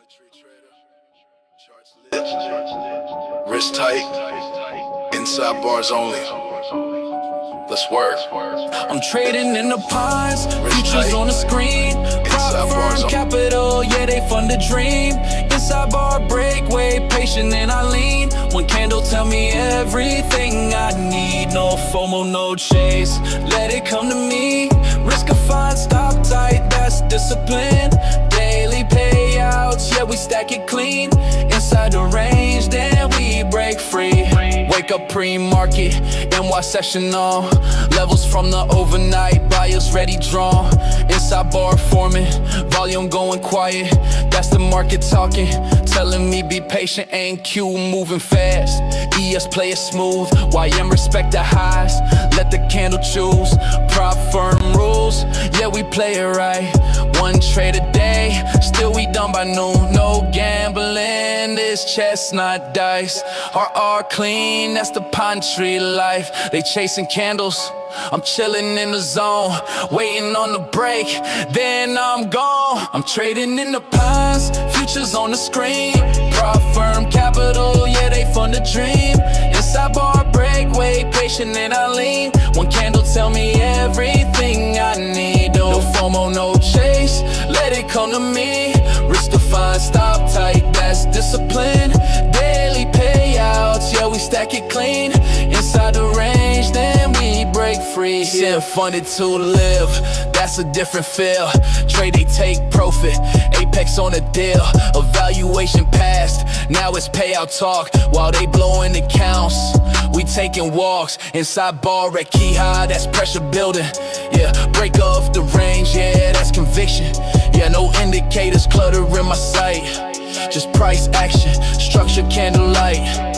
volatility trader. Charts lit. Wrist tight. Inside bars only. Let's work. I'm trading in the pies, futures on the screen. Prop firm capital, yeah, they fund the dream. Inside bar break, way patient and I lean. One candle tell me everything I need. No FOMO, no chase, let it come to me. Risk a fine, stop tight, that's discipline. Daily payouts, yeah, we stack it clean. Inside the range, then we break free. Wake up pre-market, NY session on. Levels from the overnight, buyers ready drawn. Inside bar forming, volume going quiet. That's the market talking, telling me be patient. NQ moving fast, ES play it smooth. YM respect the highs, let the candle choose. Prop firm rules, yeah we play it right. One trade a day, still we done by noon. No gambling, this chestnut dice. RR clean, that's the pine tree life. They chasing candles, I'm chilling in the zone, waiting on the break, then I'm gone. I'm trading in the pines, futures on the screen. Prop firm capital, yeah they fund the dream. Inside bar break, way patient and I lean. One candle tell me everything I need. No FOMO, no chase, let it come to me. Risk to find, stop tight, that's discipline. Daily payouts, yeah we stack it clean. Inside the range, then we break free. Yeah, funded to live, that's a different feel. Trade, they take profit, apex on the deal. Evaluation passed, now it's payout talk. While they blowing accounts, we taking walks. Inside bar at key high, that's pressure building. Yeah, break off the range, yeah, that's conviction. Yeah, no indicators clutter in my sight. Just price action, structure candlelight.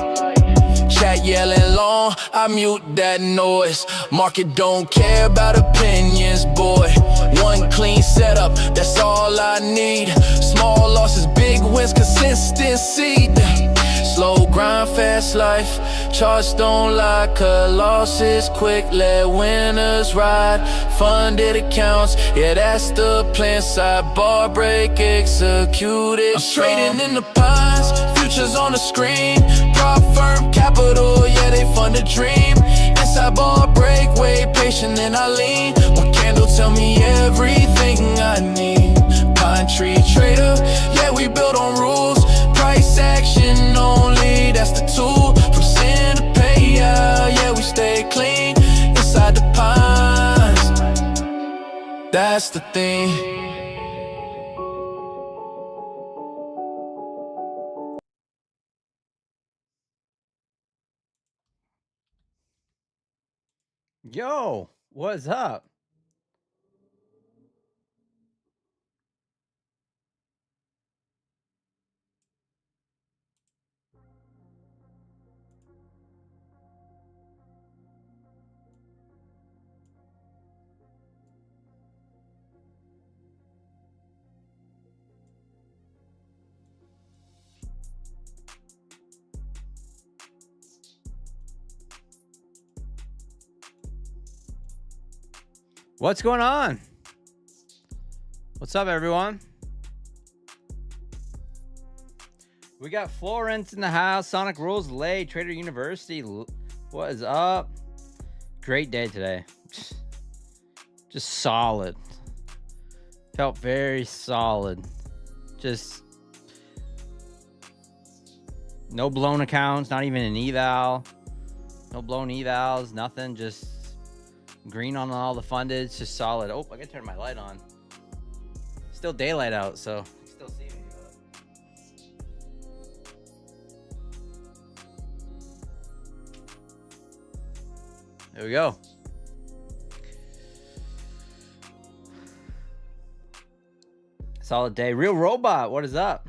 Chat yelling long, I mute that noise. Market don't care about opinions, boy. One clean setup, that's all I need. Small losses, big wins, consistency. Slow grind, fast life. Charts don't lie, cut losses quick, let winners ride. Funded accounts, yeah that's the plan. Side bar break, execute it. I'm trading in the pines, futures on the screen. Prop firm capital, yeah they fund the dream. Inside bar break, way patient and I lean. One candle tell me everything I need. Pine tree trader, yeah we build on rules. Price action only, that's the tool. From sin to payout, yeah we stay clean. Inside the pines, that's the thing. Yo, what's up? What's going on? What's up, everyone? We got Florence in the house. Sonic Rules late. Trader University. What is up? Great day today. Just solid. Felt very solid. Just no blown accounts. Not even an eval. No blown evals. Nothing. Just green on all the funded. It's just solid. Oh, I gotta turn my light on. Still daylight out, so you still see me. There we go. Solid day. Real Robot, what is up?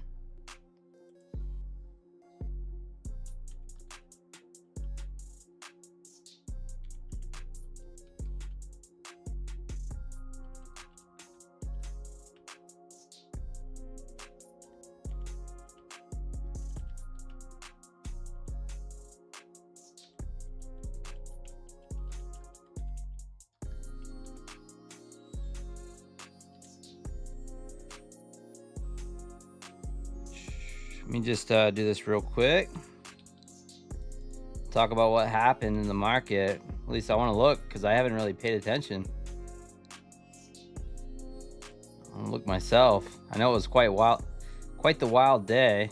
Let me just do this real quick. Talk about what happened in the market. At least I want to look, because I haven't really paid attention. I'll look myself. I know it was quite the wild day.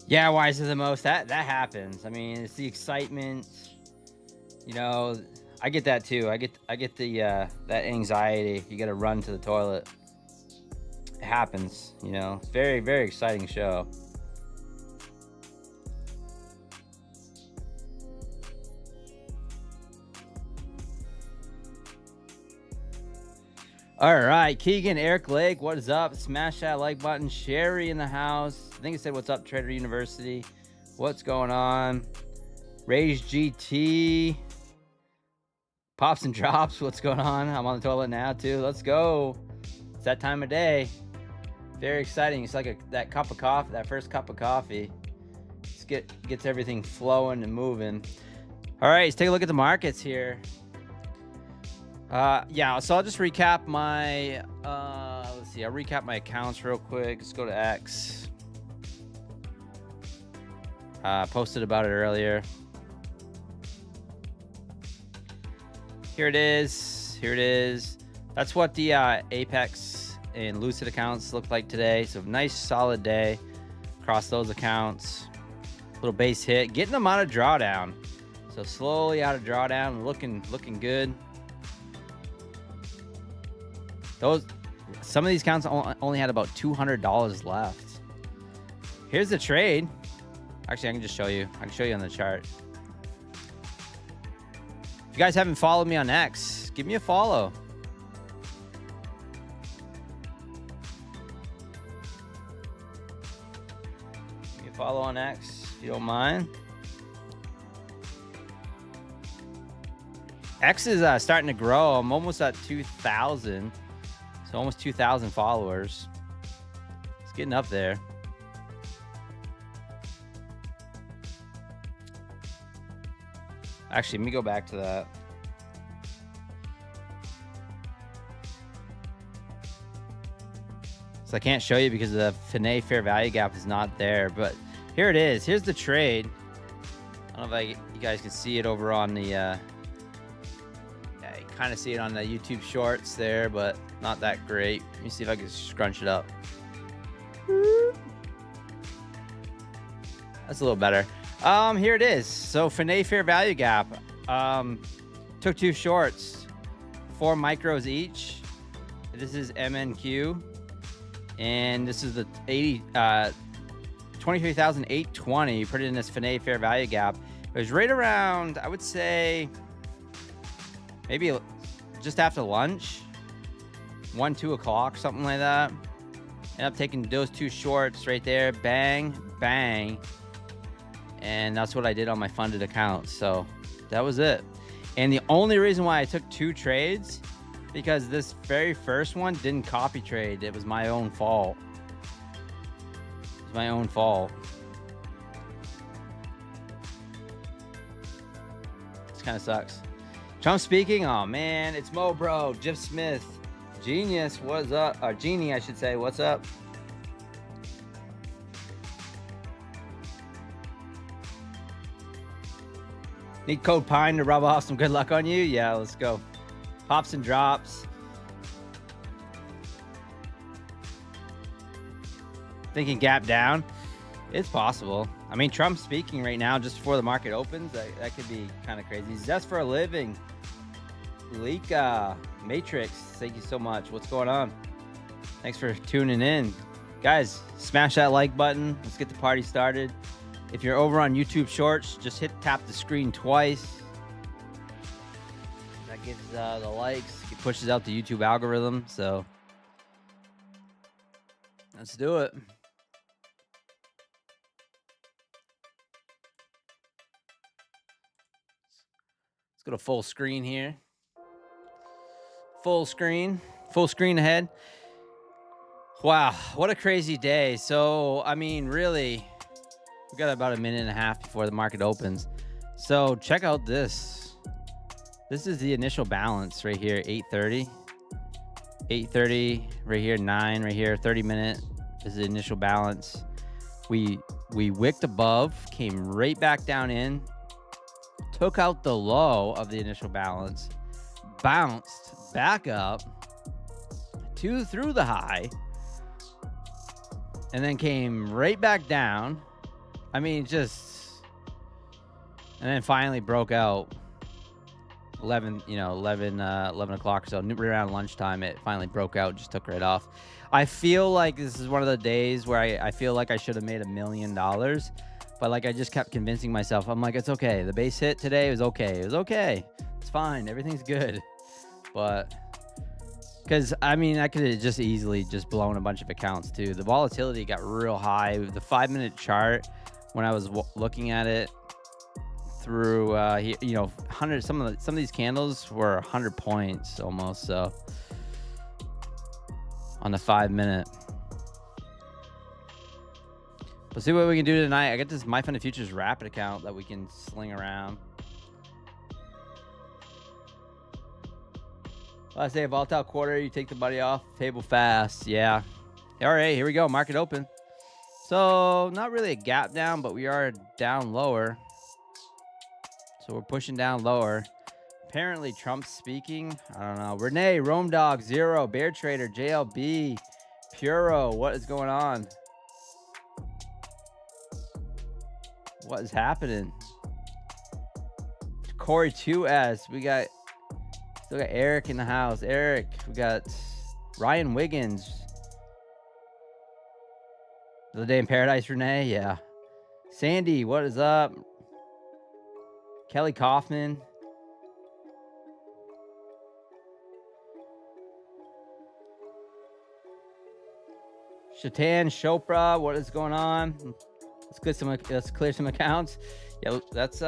Yeah, why is it the most? That happens. I mean, it's the excitement. You know, I get that too. I get the that anxiety. You got to run to the toilet. It happens. You know, it's very, very exciting show. All right, Keegan, Eric Lake, what is up? Smash that like button. Sherry in the house. I think it said, what's up, Trader University? What's going on? Rage GT. Pops and drops, what's going on? I'm on the toilet now, too. Let's go. It's that time of day. Very exciting. It's like that cup of coffee, that first cup of coffee. Gets everything flowing and moving. All right, let's take a look at the markets here. Yeah, so I'll just recap my let's see, I'll recap my accounts real quick. Let's go to X. Posted about it earlier. Here it is. That's what the Apex and Lucid accounts look like today. So nice solid day across those accounts. Little base hit, getting them out of drawdown. So slowly out of drawdown, looking good. Some of these accounts only had about $200 left. Here's the trade. Actually, I can just show you. I can show you on the chart. If you guys haven't followed me on X, give me a follow. Give me a follow on X if you don't mind. X is starting to grow. I'm almost at 2,000. So almost 2,000 followers. It's getting up there. Actually, let me go back to that. So I can't show you because the Finet fair value gap is not there. But here it is. Here's the trade. I don't know if you guys can see it over on the... yeah, you kind of see it on the YouTube shorts there, but not that great. Let me see if I can scrunch it up. That's a little better. Here it is. So Finet fair value gap. Took two shorts, 4 micros each. This is MNQ, and this is the 23,820. Put it in this Finet fair value gap. It was right around, I would say, maybe just after lunch, 1-2 o'clock, something like that. Ended up taking those two shorts right there, bang, bang. And that's what I did on my funded account. So that was it. And the only reason why I took 2 trades, because this very first one didn't copy trade. It was my own fault. It was my own fault. This kind of sucks. Trump speaking. Oh man, it's Mo Bro, Jeff Smith, Genius. What's up? Or Genie, I should say. What's up? Need code PINE to rub off some good luck on you? Yeah, let's go. Pops and drops. Thinking gap down? It's possible. I mean, Trump's speaking right now just before the market opens. That could be kind of crazy. Zest for a living. Lika, Matrix, thank you so much. What's going on? Thanks for tuning in. Guys, smash that like button. Let's get the party started. If you're over on YouTube Shorts, just tap the screen twice. That gives the likes. It pushes out the YouTube algorithm. So let's do it. Let's go to full screen here. Full screen ahead. Wow, what a crazy day. So, I mean, really, we got about a minute and a half before the market opens. So check out this. This is the initial balance right here, 8:30. 8:30 right here, 9 right here, 30-minute is the initial balance. We wicked above, came right back down in, took out the low of the initial balance, bounced back up through the high, and then came right back down. I mean, and then finally broke out 11 o'clock or so, around lunchtime. It finally broke out, just took right off. I feel like this is one of the days where I feel like I should have made $1 million, but like I just kept convincing myself. I'm like, it's okay. The base hit today was okay. It was okay. It's fine. Everything's good. But because I mean, I could have just easily just blown a bunch of accounts too. The volatility got real high. The 5-minute chart, when I was looking at it through, 100. Some of these candles were 100 points almost. So on the 5-minute, let's see what we can do tonight. I got this My Funded Futures Rapid account that we can sling around. Last day of volatile quarter, you take the money off table fast. Yeah. All right, here we go. Market open. So not really a gap down, but we are down lower. So we're pushing down lower. Apparently Trump's speaking. I don't know. Renee, Rome Dog, Zero, Bear Trader, JLB, Puro. What is going on? What is happening? Corey 2S. We got still got Eric in the house. Eric. We got Ryan Wiggins. The Day in Paradise, Renee. Yeah. Sandy, what is up? Kelly Kaufman. Shatan Chopra, what is going on? Let's clear some accounts. Yeah, let's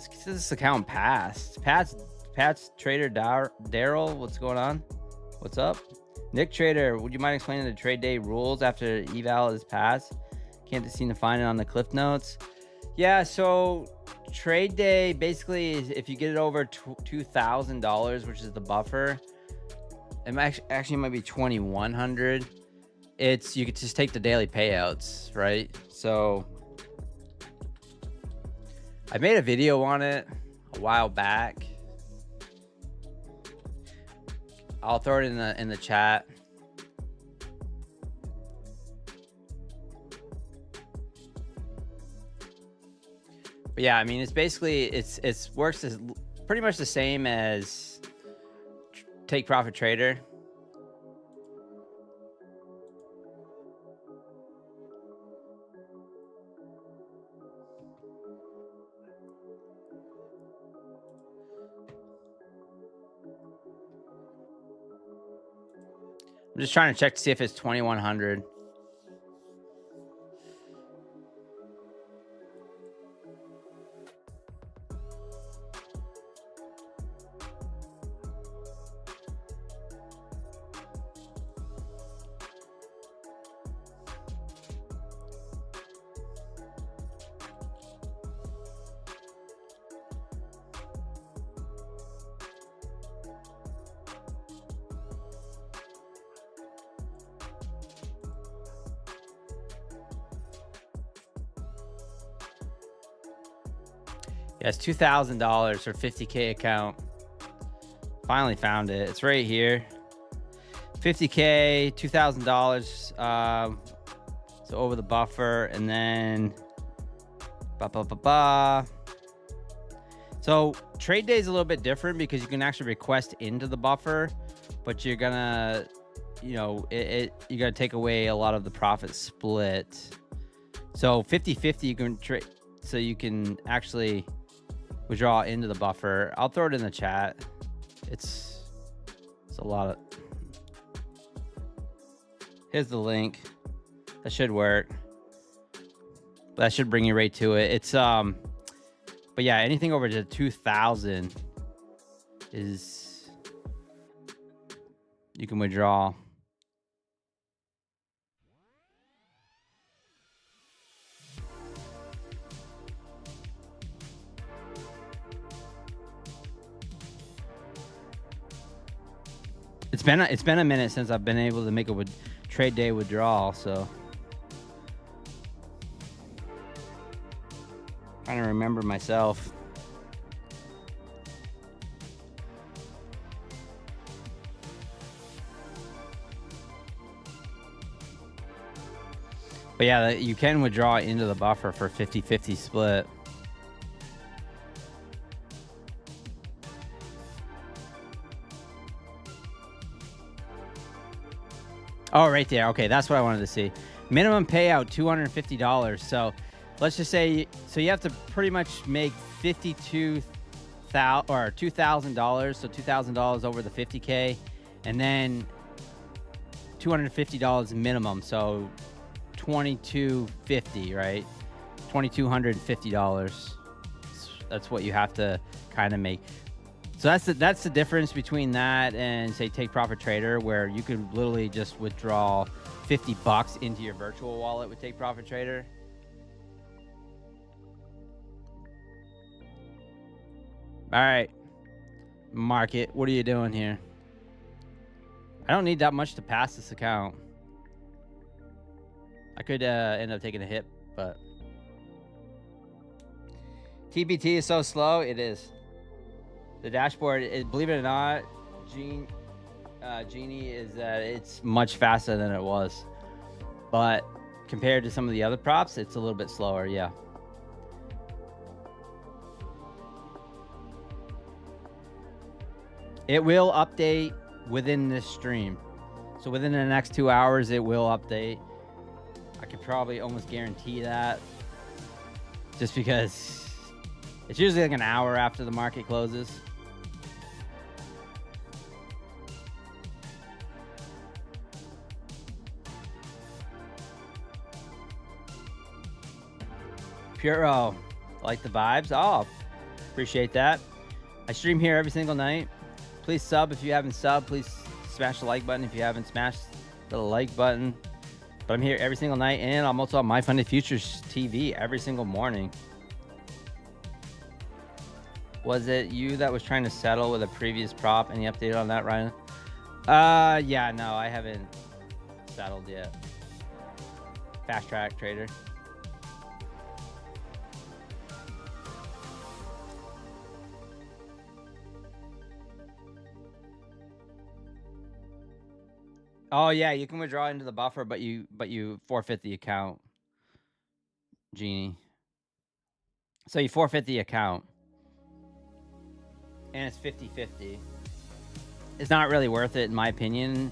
get this account passed. Pat's Trader Daryl, what's going on? What's up? Nick Trader, would you mind explaining the trade day rules after eval is passed? Can't seem to find it on the Cliff Notes. Yeah, so trade day basically is if you get it over $2,000, which is the buffer. It actually might be $2,100. You could just take the daily payouts, right? So I made a video on it a while back. I'll throw it in the chat. But yeah, I mean, it's basically it works as pretty much the same as Take Profit Trader. I'm just trying to check to see if it's 2,100. Yeah, it's $2,000 for 50K account. Finally found it. It's right here. 50K, $2,000. So over the buffer, and then So trade day is a little bit different because you can actually request into the buffer, but you're gonna, you're gonna take away a lot of the profit split. So 50-50 you can trade, so you can actually withdraw into the buffer. I'll throw it in the chat. It's a lot of. Here's the link. That should work. That should bring you right to it. It's but yeah, anything over to 2,000 is you can withdraw. It's been a minute since I've been able to make a trade day withdrawal, so trying to remember myself. But yeah, you can withdraw into the buffer for 50-50 split. Oh, right there. Okay, that's what I wanted to see. Minimum payout $250. So let's just say, so you have to pretty much make $2,000, so $2,000 over the 50K, and then $250 minimum. So $2,250, right? $2,250. That's what you have to kind of make. So that's the difference between that and say Take Profit Trader, where you could literally just withdraw $50 into your virtual wallet with Take Profit Trader. All right, market, what are you doing here? I don't need that much to pass this account. I could end up taking a hit, but TPT is so slow. It is. The dashboard, believe it or not, Genie is that it's much faster than it was. But compared to some of the other props, it's a little bit slower, yeah. It will update within this stream. So within the next 2 hours, it will update. I could probably almost guarantee that. Just because it's usually like an hour after the market closes. Puro, like the vibes. Oh, appreciate that. I stream here every single night. Please sub if you haven't subbed. Please smash the like button if you haven't smashed the like button. But I'm here every single night, and I'm also on My Funded Futures TV every single morning. Was it you that was trying to settle with a previous prop? Any update on that, Ryan? Yeah, no, I haven't settled yet. Fast track trader. Oh yeah, you can withdraw into the buffer, but you forfeit the account, Genie. So you forfeit the account, and it's 50-50. It's not really worth it, in my opinion,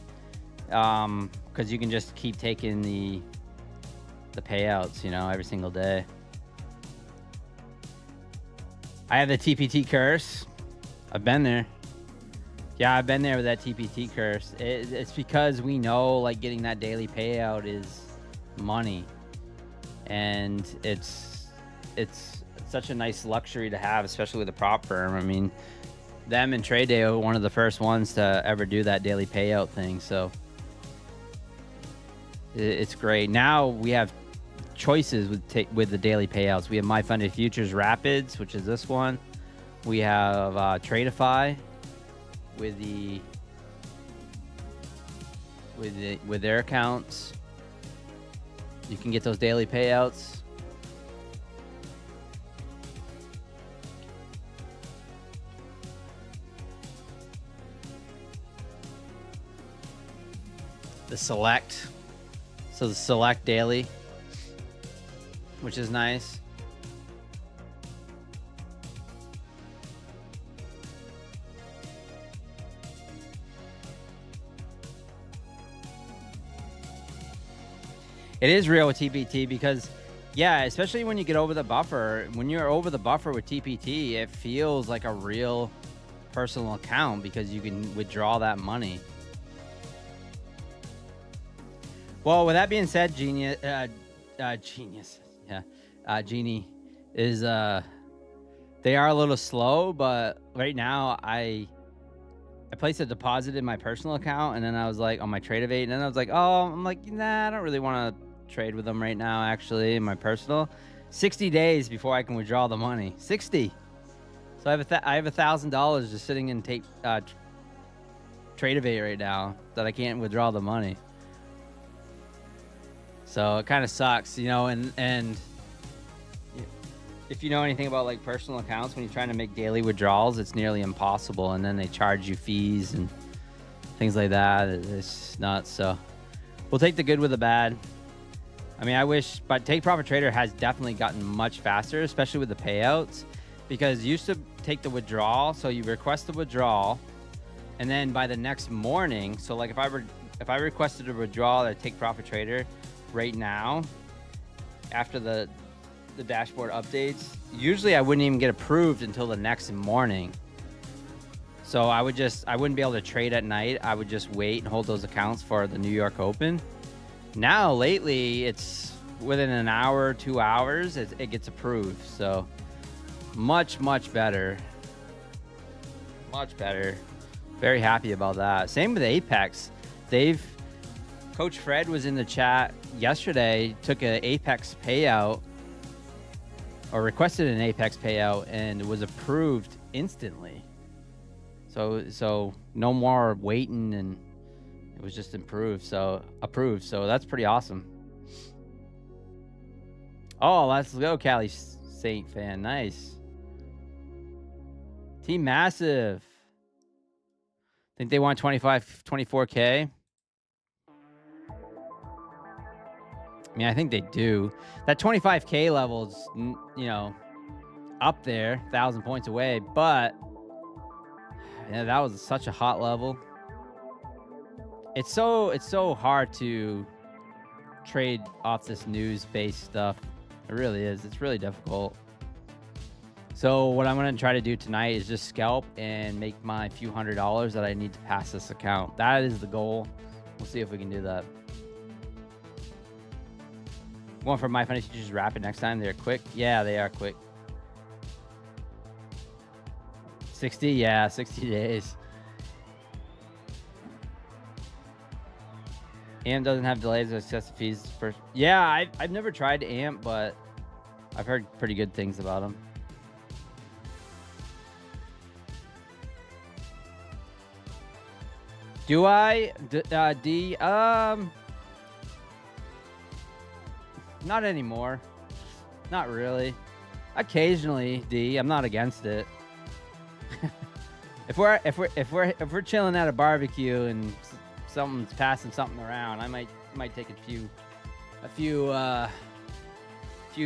because you can just keep taking the payouts, you know, every single day. I have the TPT curse. I've been there. Yeah, I've been there with that TPT curse. It's because we know, like, getting that daily payout is money, and it's such a nice luxury to have, especially with a prop firm. I mean, them and Trade Day are one of the first ones to ever do that daily payout thing, so it's great. Now we have choices with the daily payouts. We have My Funded Futures Rapids, which is this one. We have Tradeify with their accounts. You can get those daily payouts. The select, so the select daily, which is nice. It is real with TPT because, yeah, especially when you get over the buffer. When you're over the buffer with TPT, it feels like a real personal account because you can withdraw that money. Well, with that being said, Genie is they are a little slow, but right now I I placed a deposit in my personal account, and then I was like on my Trade-Evate, and then I was like, oh, I'm like, nah, I don't really want to trade with them right now, actually, in my personal. 60 days before I can withdraw the money. 60. So I have $1,000 just sitting in Trade-Evate right now that I can't withdraw the money. So it kind of sucks, you know, and if you know anything about like personal accounts, when you're trying to make daily withdrawals, it's nearly impossible, and then they charge you fees and things like that. It's nuts. So we'll take the good with the bad. I mean, I wish, but Take Profit Trader has definitely gotten much faster, especially with the payouts, because you used to take the withdrawal. So you request the withdrawal, and then by the next morning, so like if I requested a withdrawal at Take Profit Trader right now, after the dashboard updates, usually I wouldn't even get approved until the next morning. So I wouldn't be able to trade at night. I would just wait and hold those accounts for the New York Open. Now lately it's within an hour, 2 hours, it gets approved. So much better. Much better. Very happy about that. Same with Apex. Coach Fred was in the chat yesterday, took an Apex payout, or requested an Apex payout, and it was approved instantly. So no more waiting, and it was just approved. So that's pretty awesome. Oh, let's go, Cali Saint fan. Nice. Team Massive. Think they want 24K. I mean, I think they do. That 25K level's, you know, up there, 1,000 points away. But yeah, that was such a hot level. It's so hard to trade off this news-based stuff. It really is. It's really difficult. So what I'm going to try to do tonight is just scalp and make my few $100s that I need to pass this account. That is the goal. We'll see if we can do that. Going for My Financial Futures Rapid next time. They're quick. Yeah, they are quick. 60? Yeah, 60 days. AMP doesn't have delays or excessive fees for... Yeah, I've never tried AMP, but I've heard pretty good things about them. Do I? D? Not anymore. Not really. Occasionally, D. I'm not against it. If we're chilling at a barbecue and someone's passing something around, I might take a few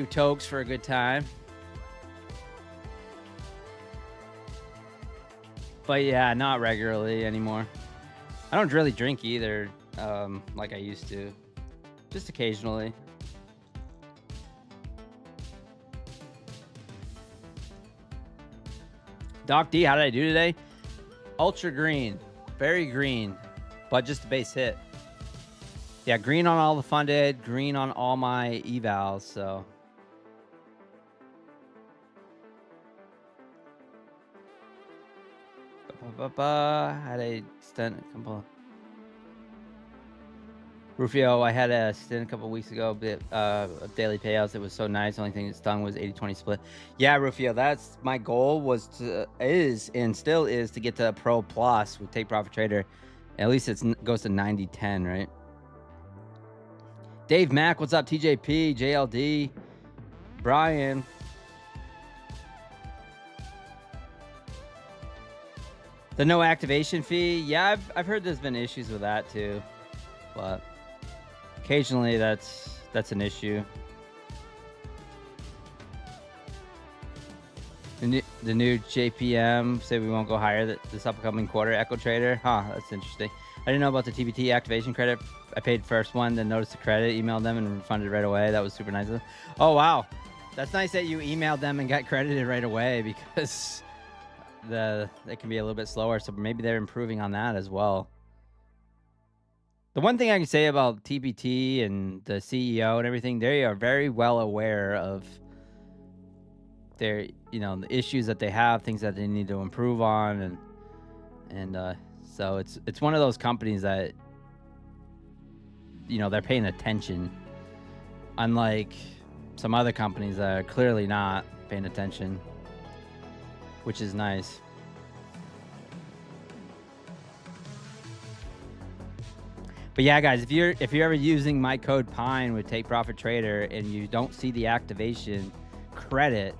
tokes for a good time. But yeah, not regularly anymore. I don't really drink either, like I used to. Just occasionally. Doc D, how did I do today? Ultra green, very green, but just a base hit. Yeah, green on all the funded, green on all my evals, so. Had a stint a couple. Rufio, I had a stint a couple weeks ago of daily payouts. It was so nice. The only thing that stung was 80-20 split. Yeah, Rufio, that's my goal is and still is to get to a Pro Plus with Take Profit Trader. At least it goes to 90-10, right? Dave Mack, what's up? TJP, JLD, Brian. The no activation fee. Yeah, I've heard there's been issues with that too, but occasionally that's an issue. The new JPM say we won't go higher this upcoming quarter. Echo Trader. Huh, that's interesting. I didn't know about the TBT activation credit. I paid first one, then noticed the credit, emailed them, and refunded right away. That was super nice of them. Oh, wow. That's nice that you emailed them and got credited right away, because it can be a little bit slower, so maybe they're improving on that as well. The one thing I can say about TBT and the CEO and everything, they are very well aware of their, the issues that they have, things that they need to improve on, and So it's one of those companies that, you know, they're paying attention, unlike some other companies that are clearly not paying attention, which is nice. But yeah, guys, if you're ever using my code PINE with Take Profit Trader and you don't see the activation credit,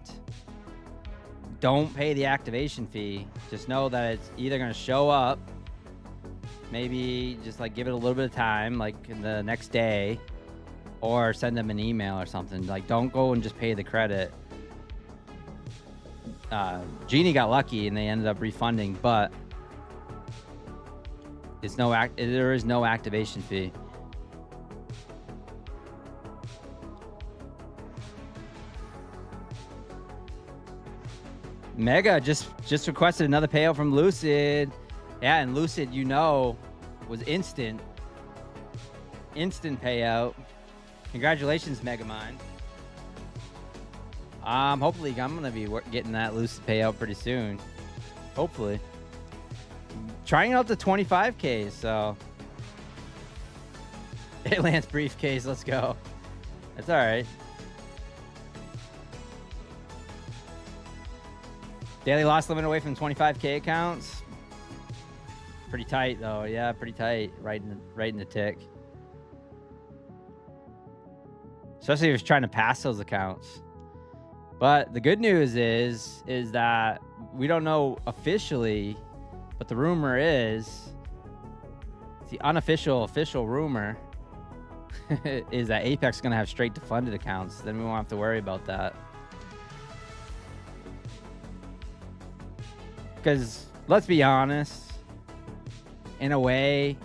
don't pay the activation fee. Just know that it's either going to show up, maybe just like give it a little bit of time, like in the next day, or send them an email or something. Like, don't go and just pay the credit. Genie got lucky and they ended up refunding, but there is no activation fee. Mega just requested another payout from Lucid. Yeah, and Lucid, you know, was instant payout. Congratulations, Megamind. Hopefully I'm gonna be getting that Lucid payout pretty soon. Hopefully. Trying out the 25K, so. Hey, Lance briefcase, let's go. That's all right. Daily loss limit away from 25K accounts. Pretty tight though, yeah, pretty tight. Right in the tick. Especially if you're trying to pass those accounts. But the good news is that we don't know officially, but the rumor is, the official rumor is that Apex is going to have straight to funded accounts. Then we won't have to worry about that. Because let's be honest, in a way,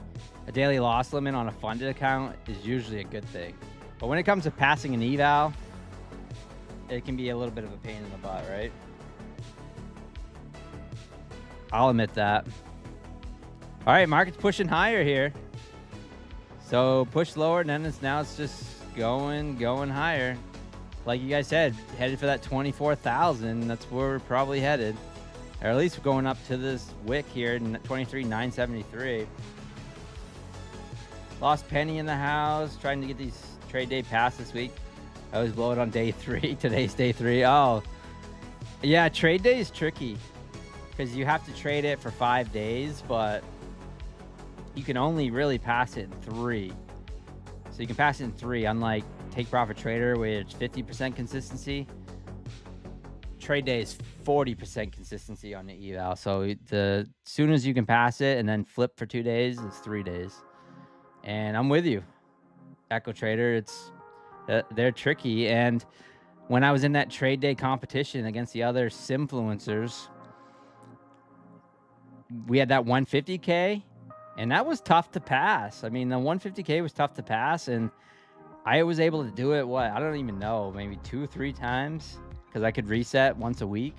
a daily loss limit on a funded account is usually a good thing. But when it comes to passing an eval, it can be a little bit of a pain in the butt, right? I'll admit that. All right, market's pushing higher here. So push lower, and then it's just going higher. Like you guys said, headed for that 24,000. That's where we're probably headed. Or at least going up to this wick here, 23,973. Lost Penny in the house, trying to get these trade day pass this week. I always blow it on day 3. Today's day 3. Oh, yeah, trade day is tricky because you have to trade it for 5 days, but you can only really pass it in 3. So you can pass it in 3, unlike Take Profit Trader, where it's 50% consistency. Trade day is 40% consistency on the eval. So the soon as you can pass it and then flip for 2 days, it's 3 days. And I'm with you, Echo Trader. They're tricky. And when I was in that trade day competition against the other Simfluencers, we had that 150K, and that was tough to pass. I mean, the 150K was tough to pass, and I was able to do it, I don't even know, maybe 2 or 3 times, because I could reset once a week.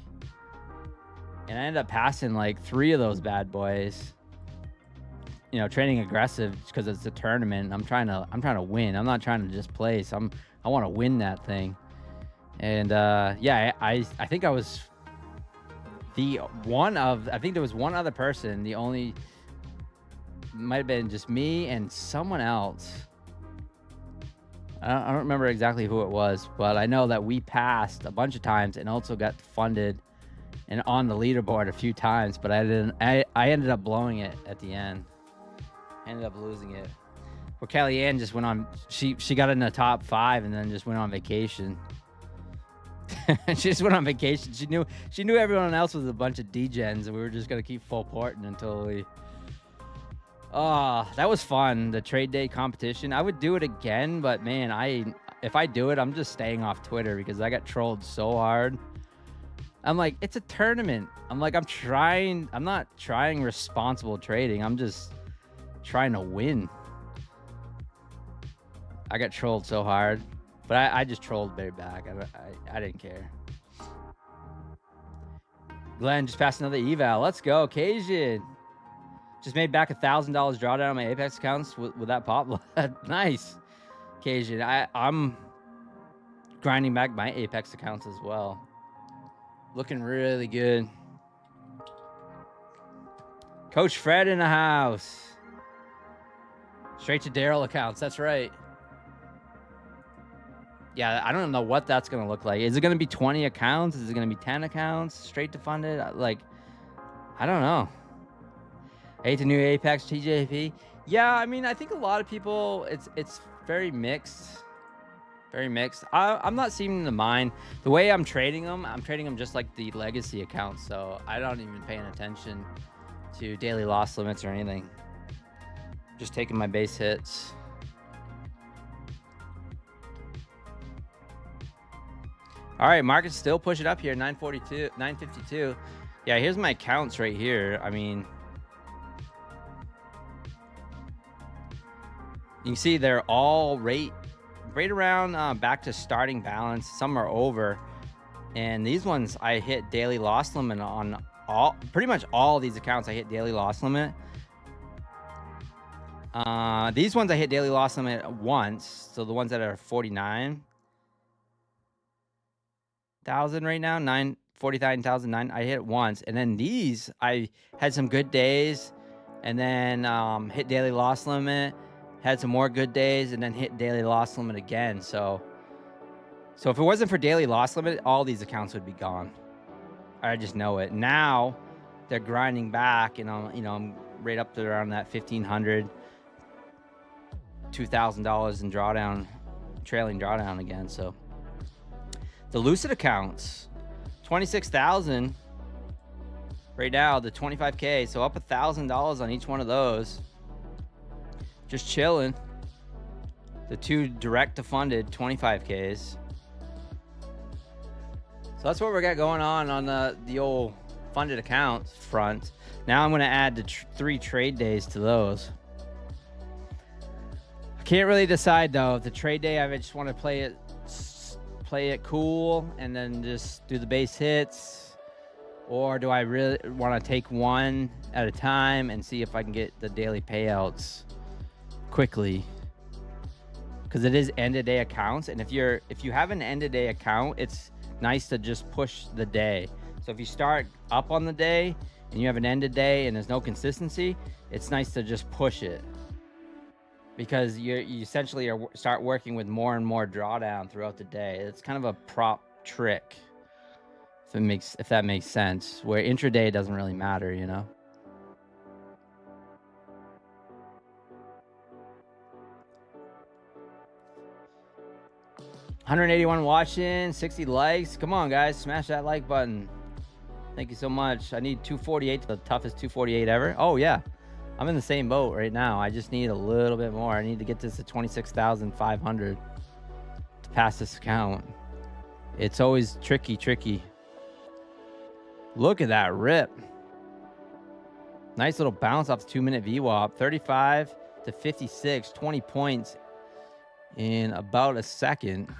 And I ended up passing like 3 of those bad boys. You know, trading aggressive because it's a tournament. I'm trying to win. I'm not trying to just place. I want to win that thing. And yeah, I think I was I think there was one other person. The only might have been just me and someone else. I don't remember exactly who it was, but I know that we passed a bunch of times and also got funded and on the leaderboard a few times, but I ended up blowing it at the end. Ended up losing it. Well, Kellyanne just went on. She got in the top 5 and then just went on vacation. She just went on vacation. She knew everyone else was a bunch of degens, and we were just gonna keep full porting until we. Oh, that was fun. The trade day competition. I would do it again, but man, if I do it, I'm just staying off Twitter because I got trolled so hard. I'm like, it's a tournament. I'm like, I'm not trying responsible trading. I'm just trying to win. I got trolled so hard, but I just trolled way back. I didn't care. Glenn just passed another eval. Let's go, Cajun. Just made back $1,000 drawdown on my Apex accounts with that pop. Nice, Cajun. I'm grinding back my Apex accounts as well. Looking really good. Coach Fred in the house. Straight to Daryl accounts. That's right. Yeah, I don't know what that's going to look like. Is it going to be 20 accounts? Is it going to be 10 accounts straight to funded? Like, I don't know. 8 to new Apex TJP. Yeah, I mean, I think a lot of people, it's very mixed. Very mixed. I'm not seeming to mind. The way I'm trading them just like the legacy accounts. So I don't even paying attention to daily loss limits or anything. Just taking my base hits. All right, market's still pushing up here, 942, 952. Yeah, here's my counts right here. I mean, you can see they're all right around back to starting balance. Some are over, and these ones I hit daily loss limit on pretty much all these accounts. I hit daily loss limit. These ones I hit daily loss limit once. So the ones that are 49,000 right now, 49,009, I hit it once. And then these, I had some good days, and then hit daily loss limit, had some more good days, and then hit daily loss limit again. So if it wasn't for daily loss limit, all these accounts would be gone. I just know it. Now they're grinding back, and I'm right up to around that $1,500, $2,000 in drawdown, trailing drawdown again. So the Lucid accounts, 26,000 right now, the 25K. So up $1,000 on each one of those. Just chilling. The two direct to funded 25Ks. So that's what we got going on the old funded accounts front. Now I'm going to add the 3 trade days to those. I can't really decide though. If the trade day, I just want to play it cool and then just do the base hits, or do I really want to take one at a time and see if I can get the daily payouts quickly? Because it is end of day accounts, and if you have an end of day account, it's nice to just push the day. So if you start up on the day and you have an end of day and there's no consistency, it's nice to just push it, because you essentially start working with more and more drawdown throughout the day. It's kind of a prop trick, if that makes sense, where intraday doesn't really matter, 181 watching, 60 likes. Come on, guys, smash that like button. Thank you so much. I need 248, the toughest 248 ever. Oh yeah, I'm in the same boat right now. I just need a little bit more. I need to get this to 26,500 to pass this account. It's always tricky. Look at that rip. Nice little bounce off the 2-minute VWAP. 35 to 56, 20 points in about a second.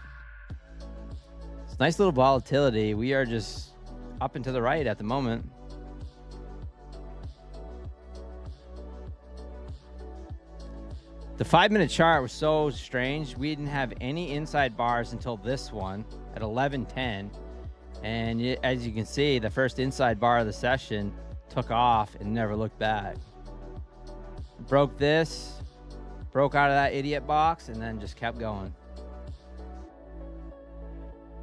It's nice little volatility. We are just up and to the right at the moment. The 5-minute chart was so strange. We didn't have any inside bars until this one at 11:10. And as you can see, the first inside bar of the session took off and never looked back. Broke this, broke out of that idiot box, and then just kept going.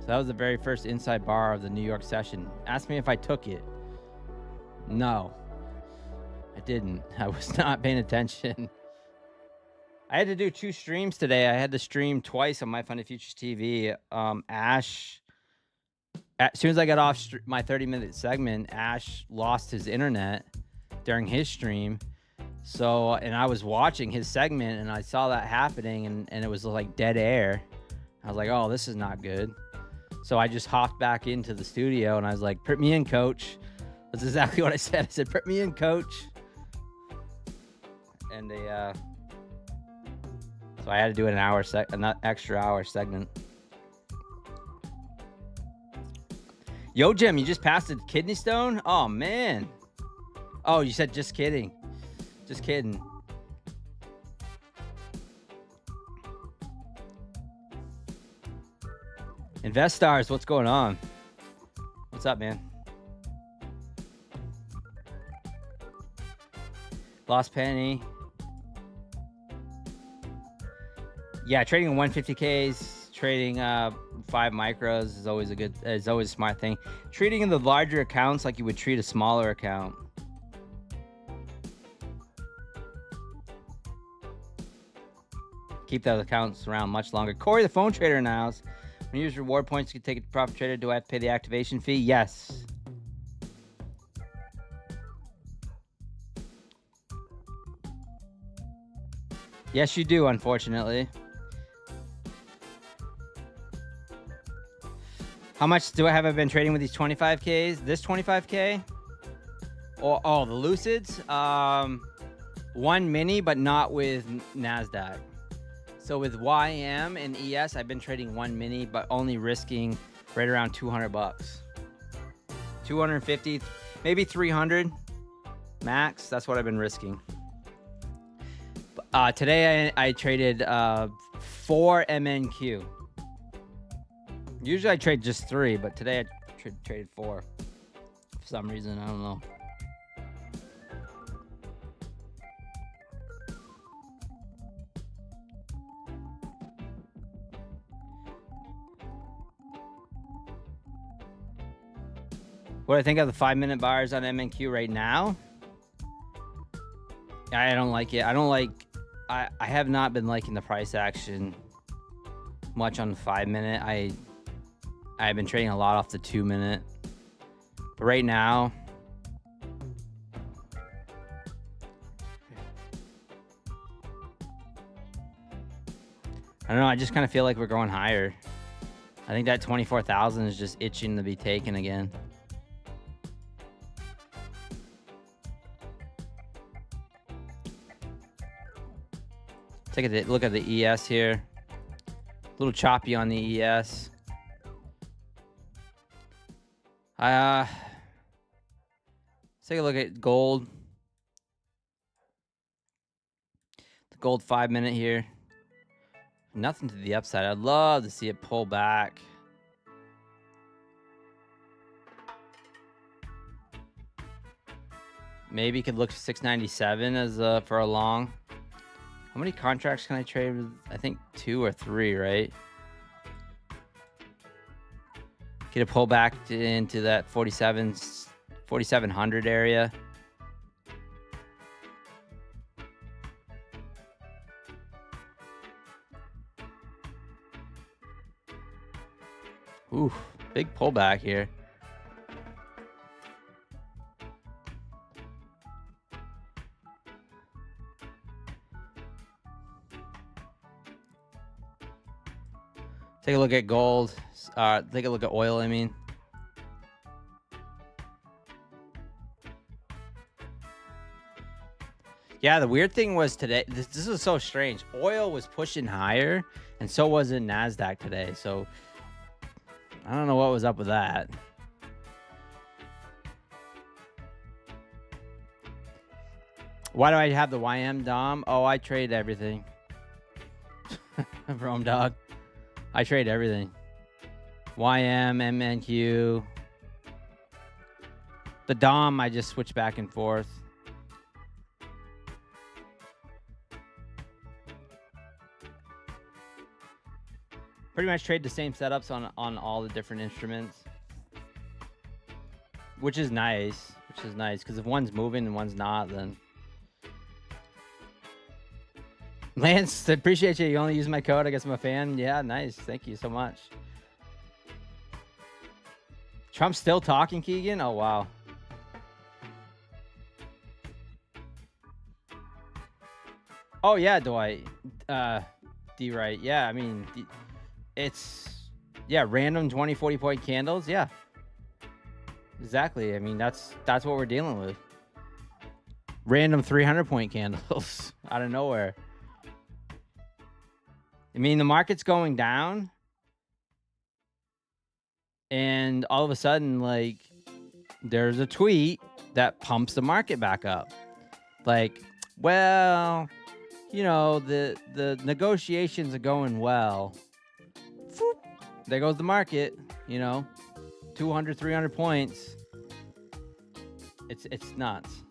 So that was the very first inside bar of the New York session. Ask me if I took it. No, I didn't. I was not paying attention. I had to do 2 streams today. I had to stream twice on My Funded Futures TV. Ash, as soon as I got off my 30-minute segment, Ash lost his internet during his stream. So, and I was watching his segment and I saw that happening, and it was like dead air. I was like, oh, this is not good. So I just hopped back into the studio and I was like, put me in, coach. That's exactly what I said. I said, put me in, coach. And they, so I had to do an extra hour segment. Yo, Jim, you just passed a kidney stone? Oh, man. Oh, you said just kidding. Just kidding. Investors, what's going on? What's up, man? Lost penny. Yeah, trading 150Ks, trading 5 micros is always a smart thing. Treating the larger accounts like you would treat a smaller account. Keep those accounts around much longer. Corey, the phone trader now. When you use reward points, you can take it to profit trader. Do I have to pay the activation fee? Yes. Yes, you do, unfortunately. How much do I have? I been trading with these 25Ks? This 25K? Oh, the Lucids? 1 mini, but not with NASDAQ. So with YM and ES, I've been trading 1 mini, but only risking right around 200 bucks. 250, maybe 300 max. That's what I've been risking. Today I traded 4 MNQ. Usually I trade just 3, but today I traded 4. For some reason, I don't know. What do I think of the 5-minute bars on MNQ right now? I don't like it. I have not been liking the price action much on the 5-minute. I've been trading a lot off the 2-minute. But right now, I don't know. I just kind of feel like we're going higher. I think that 24,000 is just itching to be taken again. Take a look at the ES here. A little choppy on the ES. Let's take a look at gold. The gold 5-minute here. Nothing to the upside. I'd love to see it pull back. Maybe could look 697 as for a long. How many contracts can I trade with? I think 2 or 3, right? Get a pull back into that 4,700 area. Ooh, big pullback here. Take a look at gold. Take a look at oil, I mean. Yeah, the weird thing was today, this was so strange. Oil was pushing higher, and so was in NASDAQ today. So I don't know what was up with that. Why do I have the YM Dom? Oh, I trade everything. Rome Dog. I trade everything. YM, MNQ. The Dom, I just switch back and forth. Pretty much trade the same setups on all the different instruments. Which is nice. Because if one's moving and one's not, then... Lance, I appreciate you. You only use my code. I guess I'm a fan. Yeah, nice. Thank you so much. Trump's still talking, Keegan? Oh, wow. Oh, yeah, Dwight. D-Right. Yeah, I mean, it's... Yeah, random 20, 40-point candles. Yeah. Exactly. I mean, that's what we're dealing with. Random 300-point candles out of nowhere. I mean, the market's going down, and all of a sudden, like, there's a tweet that pumps the market back up. Like, well, you know, the negotiations are going well. There goes the market, you know, 200, 300 points. It's nuts.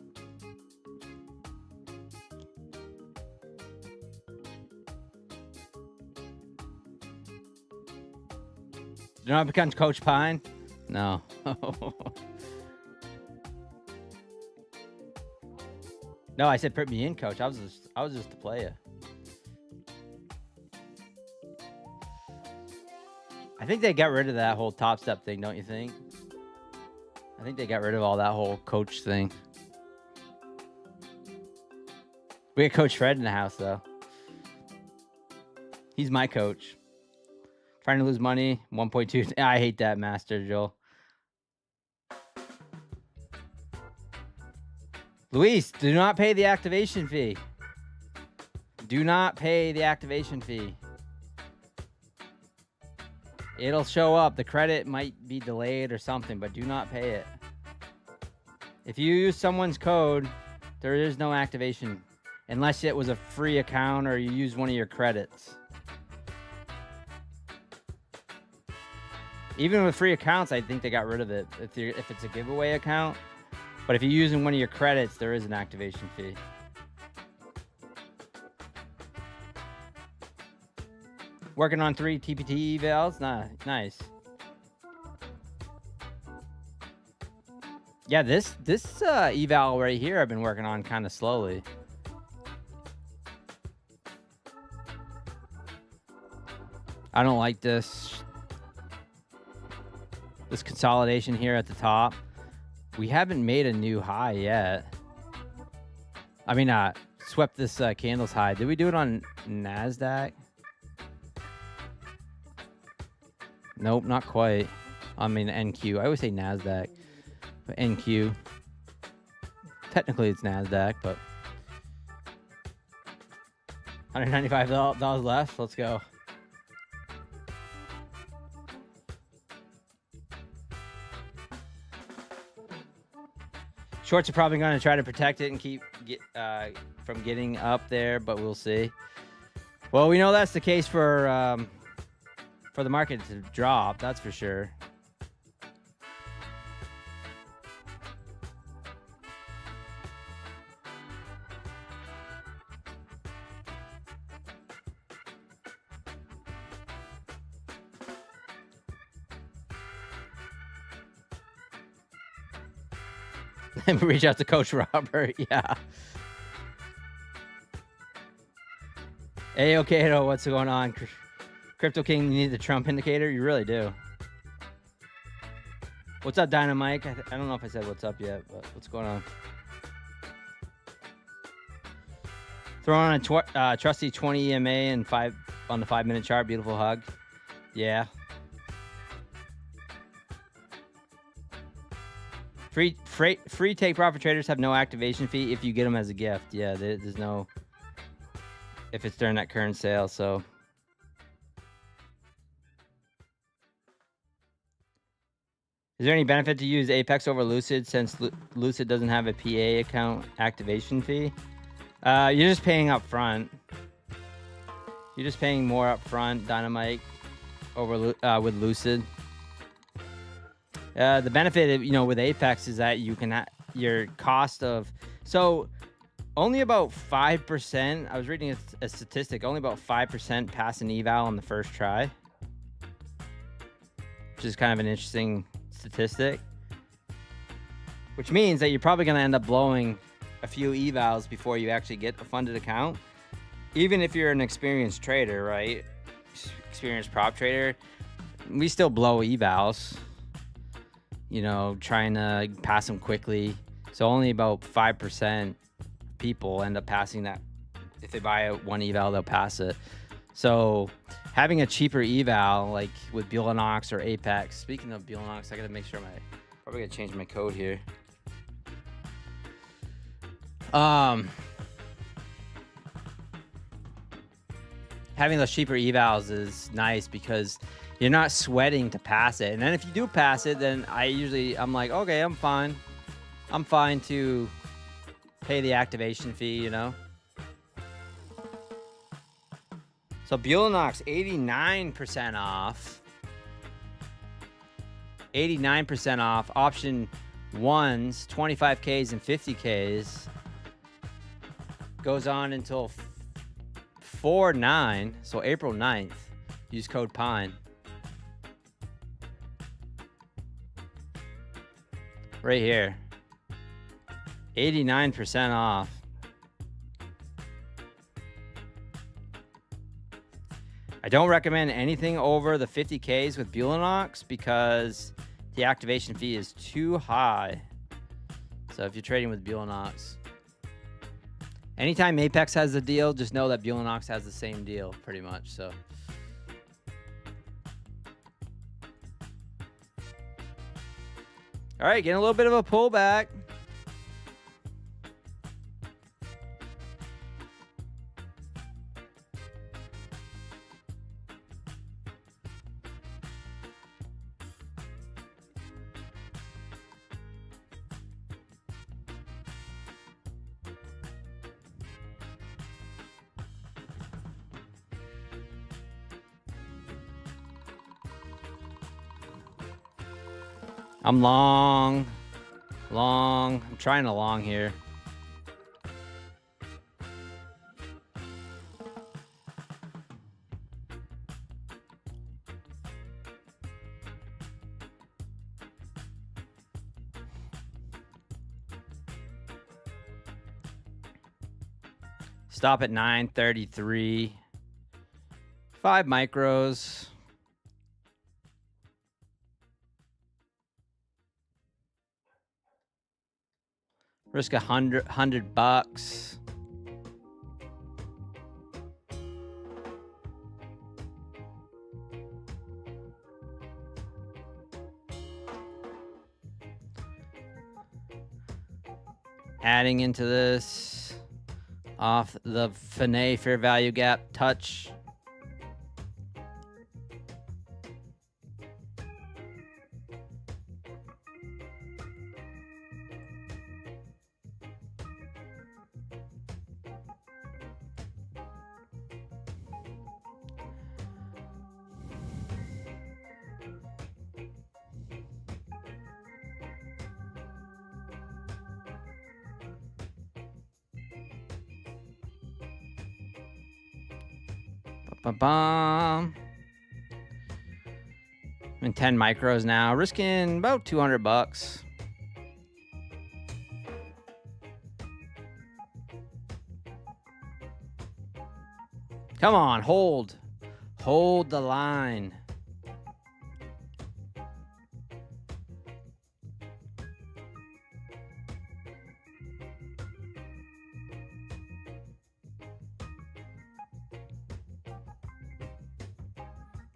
Do not become Coach Pine? No. No, I said put me in, Coach. I was just a player. I think they got rid of that whole Top Step thing, don't you think? I think they got rid of all that whole coach thing. We got Coach Fred in the house, though. He's my coach. Trying to lose money, 1.2. I hate that, Master Joel. Luis, do not pay the activation fee. Do not pay the activation fee. It'll show up. The credit might be delayed or something, but do not pay it. If you use someone's code, there is no activation unless it was a free account or you use one of your credits. Even with free accounts, I think they got rid of it if it's a giveaway account. But if you're using one of your credits, there is an activation fee. Working on 3 TPT evals. Nice. Yeah, this eval right here I've been working on kind of slowly. I don't like this consolidation here at the top. We haven't made a new high yet. I mean, swept this candles high. Did we do it on NASDAQ? Nope, not quite. I mean, NQ. I always say NASDAQ, but NQ. Technically, it's NASDAQ, but $195 left. Let's go. Shorts are probably going to try to protect it and keep from getting up there, but we'll see. Well, we know that's the case for the market to drop. That's for sure. Let me reach out to Coach Robert. Yeah. Hey, okay, what's going on? Crypto King, you need the Trump indicator? You really do. What's up, Dynamite? I don't know if I said what's up yet, but what's going on? Throwing on a trusty 20 EMA and 5 on the 5-minute chart. Beautiful hug. Yeah. Free take profit traders have no activation fee if you get them as a gift. Yeah, there's no, if it's during that current sale. So is there any benefit to use Apex over Lucid since Lucid doesn't have a PA account activation fee? You're just paying up front. You're just paying more up front, Dynamite, over with Lucid. The benefit, with Apex is that you can your cost of, so only about 5%. I was reading a statistic. Only about 5% pass an eval on the first try, which is kind of an interesting statistic. Which means that you're probably going to end up blowing a few evals before you actually get a funded account. Even if you're an experienced trader, right? Experienced prop trader, we still blow evals. Trying to pass them quickly. So only about 5% people end up passing that. If they buy one eval, they'll pass it. So having a cheaper eval, like with Bullanox or Apex. Speaking of Bullanox, I gotta make sure probably gotta change my code here. Having those cheaper evals is nice because you're not sweating to pass it. And then if you do pass it, then I'm like, okay, I'm fine. I'm fine to pay the activation fee, So Bullanox, 89% off. 89% off. Option 1s, 25Ks and 50Ks. Goes on until 4/9, so April 9th. Use code PINE. right here. 89% off. I don't recommend anything over the 50Ks with Bulenox because the activation fee is too high. So if you're trading with Bulenox, anytime Apex has a deal, just know that Bulenox has the same deal pretty much. So all right, getting a little bit of a pullback. I'm long. I'm trying to long here. Stop at 933. 5 micros. Risk $100. Adding into this off the Finet fair value gap touch. I'm in 10 micros now, risking about $200. Come on, hold the line.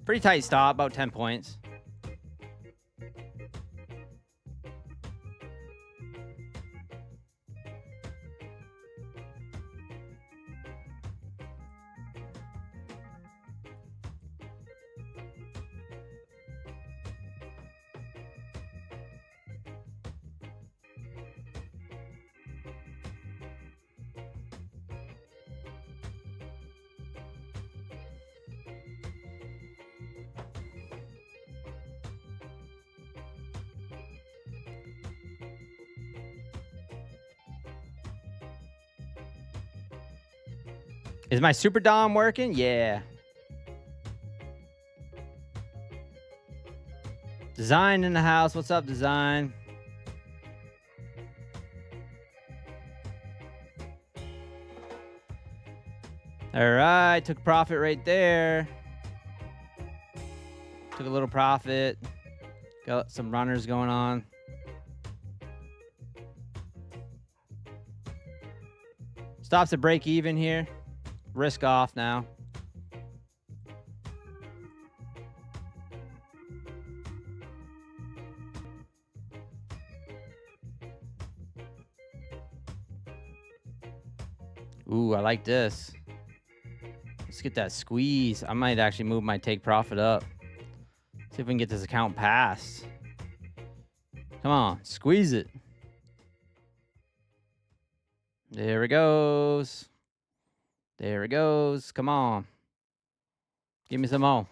Pretty tight stop, about 10 points. Is my Super Dom working? Yeah. Design in the house. What's up, Design? All right. Took profit right there. Took a little profit. Got some runners going on. Stops at break even here. Risk off now. Ooh, I like this. Let's get that squeeze. I might actually move my take profit up. See if we can get this account passed. Come on, squeeze it. There it goes. There it goes. Come on. Give me some more.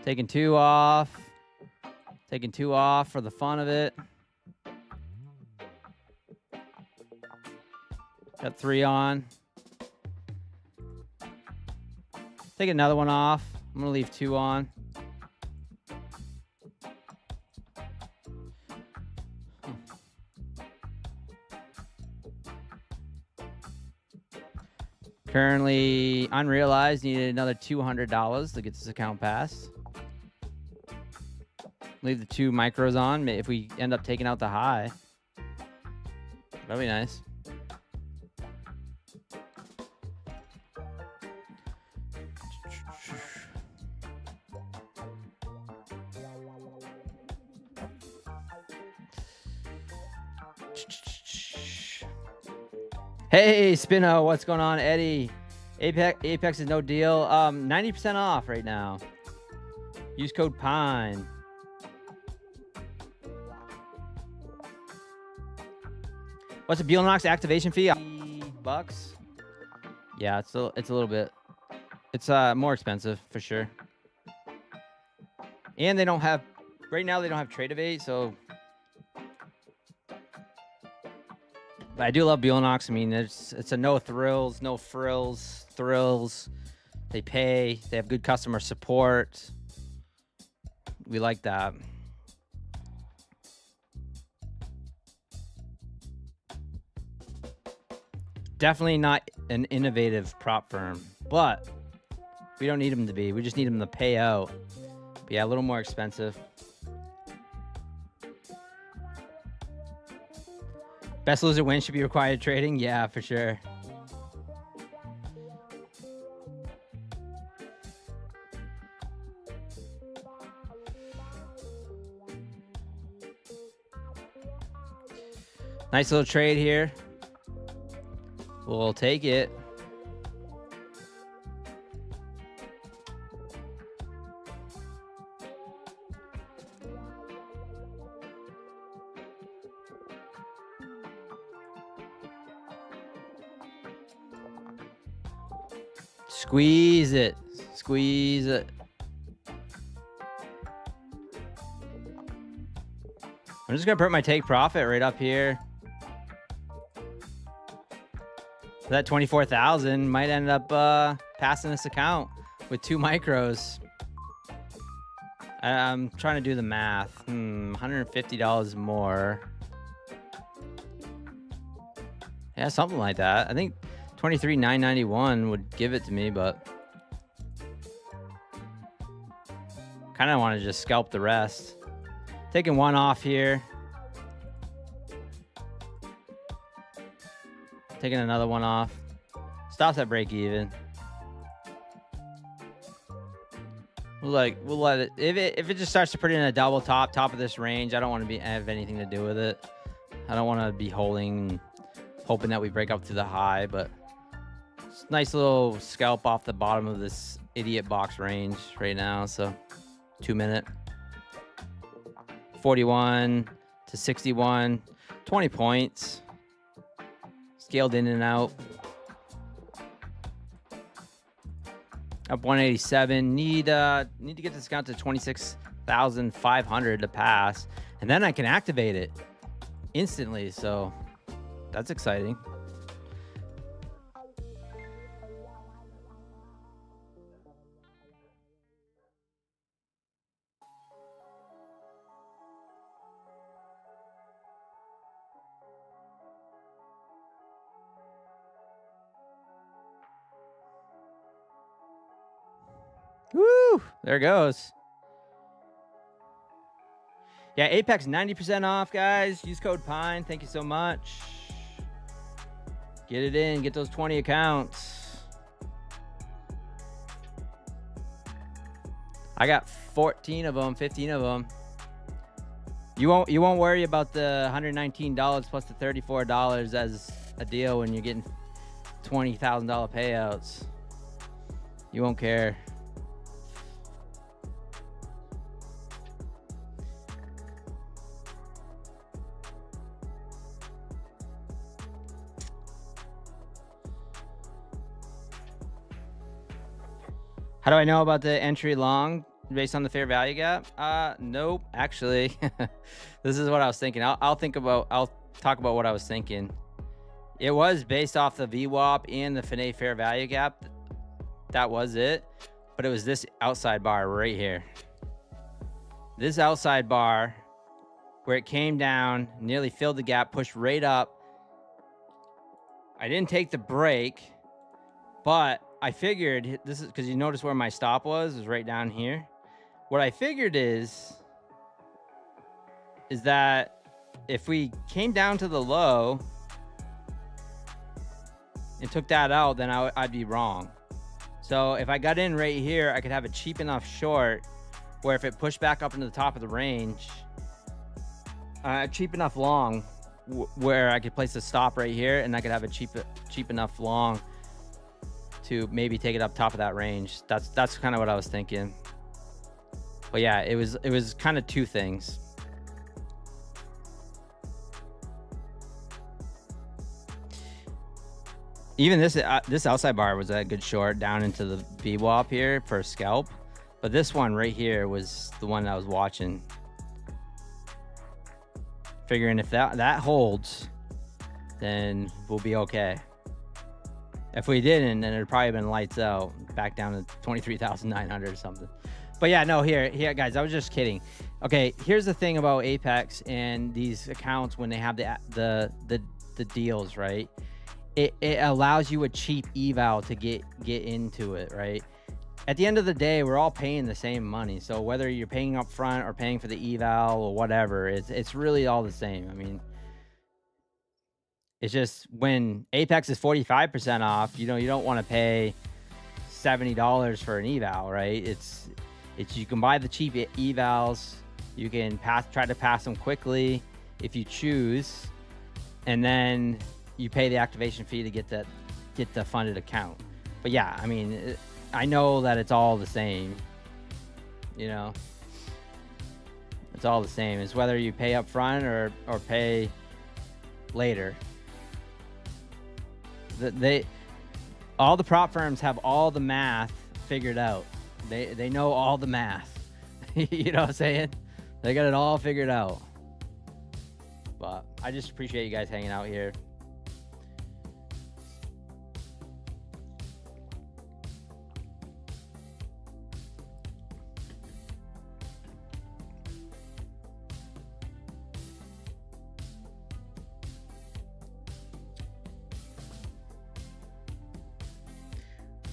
Taking 2 off. Taking 2 off for the fun of it. Got 3 on. Take another one off. I'm going to leave 2 on. Currently unrealized. Needed another $200 to get this account passed. Leave the 2 micros on. If we end up taking out the high, that'd be nice. Hey, Spino, what's going on, Eddie? Apex is no deal. 90% off right now. Use code PINE. What's the Beelnox activation fee? $50. Yeah, it's a little bit. It's more expensive for sure. And they don't have right now. They don't have Trade-Evade, so. But I do love Beelnox. I mean, it's a no thrills, no frills, thrills. They pay. They have good customer support. We like that. Definitely not an innovative prop firm, but we don't need them to be. We just need them to pay out. But yeah, a little more expensive. Best loser win should be required trading. Yeah, for sure. Nice little trade here. We'll take it. Squeeze it. Squeeze it. I'm just going to put my take profit right up here. That 24,000 might end up passing this account with 2 micros. I'm trying to do the math. $150 more. Yeah, something like that. I think 23,991 would give it to me, but kind of want to just scalp the rest. Taking 1 off here. Taking another 1 off. Stops at break even. We'll let it if it just starts to put in a double top of this range. I don't want to have anything to do with it. I don't want to be hoping that we break up to the high, but it's a nice little scalp off the bottom of this idiot box range right now. So 2 minute. 41 to 61, 20 points. Scaled in and out. Up 187. Need to get this count to 26,500 to pass, and then I can activate it instantly. So that's exciting. Woo! There it goes. Yeah, Apex 90% off, guys. Use code PINE. Thank you so much. Get it in. Get those 20 accounts. I got 14 of them, 15 of them. You won't worry about the $119 plus the $34 as a deal when you're getting $20,000 payouts. You won't care. How do I know about the entry long based on the fair value gap? Nope. Actually, this is what I was thinking. I'll talk about what I was thinking. It was based off the VWAP and the Finet fair value gap. That was it. But it was this outside bar right here. This outside bar where it came down, nearly filled the gap, pushed right up. I didn't take the break. But I figured this is because you notice where my stop was right down here. What I figured is that if we came down to the low and took that out, then I'd be wrong. So if I got in right here, I could have a cheap enough short where if it pushed back up into the top of the range, cheap enough long where I could place a stop right here, and I could have a cheap enough long to maybe take it up top of that range. That's kind of what I was thinking. But yeah, it was kind of two things. Even this outside bar was a good short down into the VWAP here for a scalp, but this one right here was the one I was watching, figuring if that holds, then we'll be okay. If we didn't, then it'd probably been lights out, back down to 23,900 or something. But yeah, no, here guys, I was just kidding. Okay, here's the thing about Apex and these accounts when they have the deals, right? It allows you a cheap eval to get into it, right? At the end of the day, we're all paying the same money. So whether you're paying up front or paying for the eval or whatever, it's really all the same. I mean, it's just when Apex is 45% off, you don't want to pay $70 for an eval, right? It's you can buy the cheap evals, you can try to pass them quickly if you choose, and then you pay the activation fee to get the funded account. But yeah, I mean, I know that it's all the same, it's all the same. It's whether you pay up front or pay later. All the prop firms have all the math figured out. They know all the math. You know what I'm saying? They got it all figured out. But I just appreciate you guys hanging out here.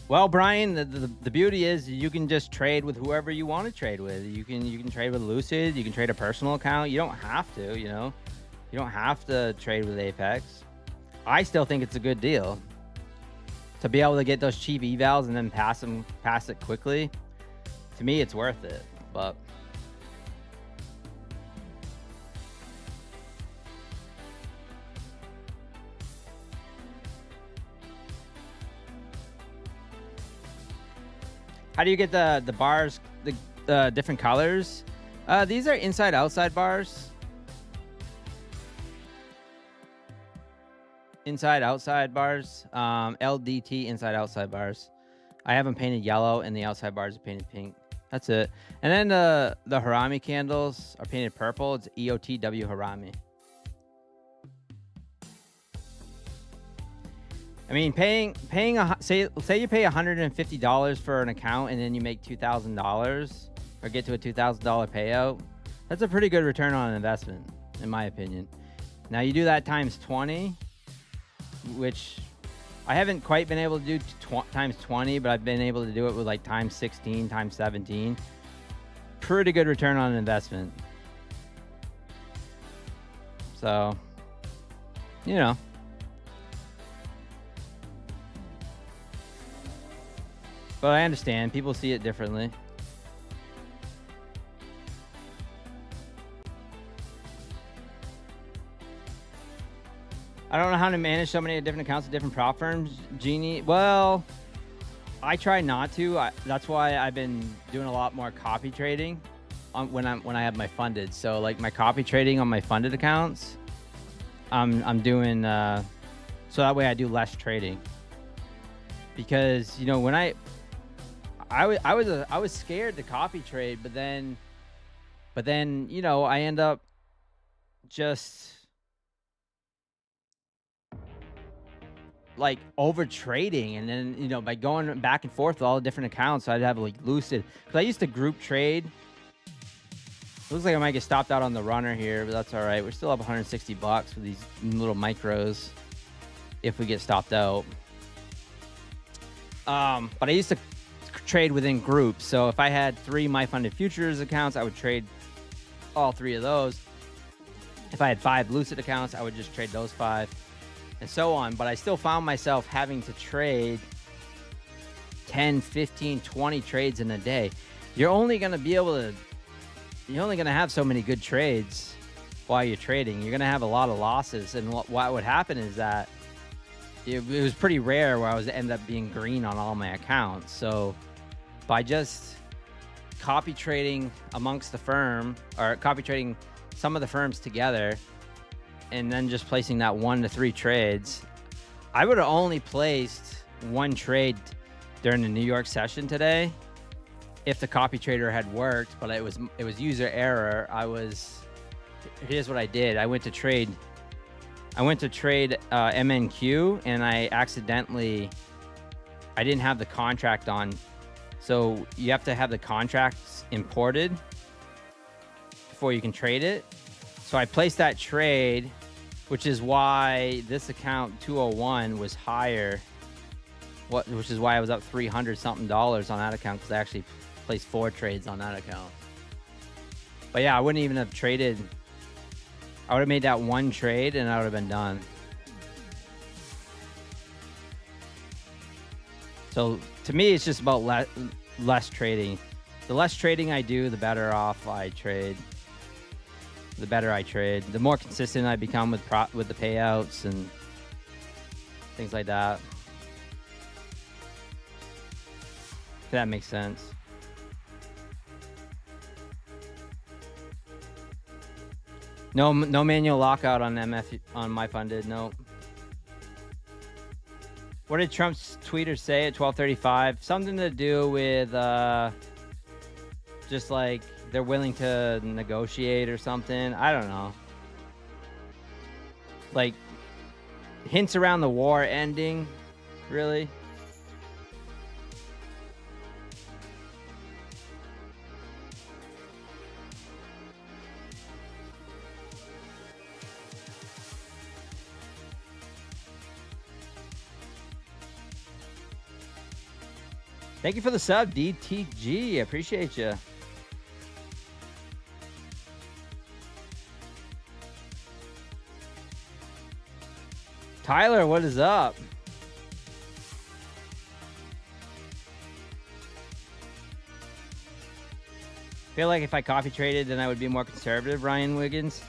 Well, Brian, the beauty is you can just trade with whoever you want to trade with. You can trade with Lucid. You can trade a personal account. You don't have to, You don't have to trade with Apex. I still think it's a good deal to be able to get those cheap evals and then pass it quickly. To me, it's worth it. But how do you get the bars, the different colors? These are inside-outside bars. Inside-outside bars. LDT inside-outside bars. I have them painted yellow, and the outside bars are painted pink. That's it. And then the Harami candles are painted purple. It's EOTW Harami. I mean, say you pay $150 for an account and then you make $2,000 or get to a $2,000 payout. That's a pretty good return on investment, in my opinion. Now you do that times 20, which I haven't quite been able to do times 20, but I've been able to do it with like times 16, times 17. Pretty good return on investment. So, But I understand. People see it differently. I don't know how to manage so many different accounts of different prop firms, Genie. Well, I try not to. That's why I've been doing a lot more copy trading when I have my funded. So like my copy trading on my funded accounts, I'm doing so that way I do less trading. Because when I was scared to copy trade, but then I end up just like over trading, and then by going back and forth with all the different accounts, I'd have like Lucid, because I used to group trade. It looks like I might get stopped out on the runner here, but that's all right. We're still up $160 for these little micros if we get stopped out. But I used to trade within groups. So if I had 3 My Funded Futures accounts, I would trade all 3 of those. If I had 5 Lucid accounts, I would just trade those 5, and so on. But I still found myself having to trade 10, 15, 20 trades in a day. You're only going to have so many good trades while you're trading. You're going to have a lot of losses. And what would happen is that it was pretty rare where I was end up being green on all my accounts. So by just copy trading amongst the firm, or copy trading some of the firms together, and then just placing that 1 to 3 trades, I would have only placed 1 trade during the New York session today if the copy trader had worked, but it was user error. Here's what I did. I went to trade MNQ, and I didn't have the contract on. So you have to have the contracts imported before you can trade it. So I placed that trade, which is why this account 201 was higher. Which is why I was up $300 something on that account, because I actually placed 4 trades on that account. But yeah, I wouldn't even have traded. I would have made that 1 trade and I would have been done. So to me, it's just about less trading. The less trading I do, the better off I trade. The better I trade, the more consistent I become with the payouts and things like that. If that makes sense. No manual lockout on MF on My Funded. No. What did Trump's tweeter say at 12:35? Something to do with just like they're willing to negotiate or something. I don't know. Like hints around the war ending, really. Thank you for the sub, DTG. I appreciate you. Tyler, what is up? Feel like if I copy traded, then I would be more conservative, Ryan Wiggins.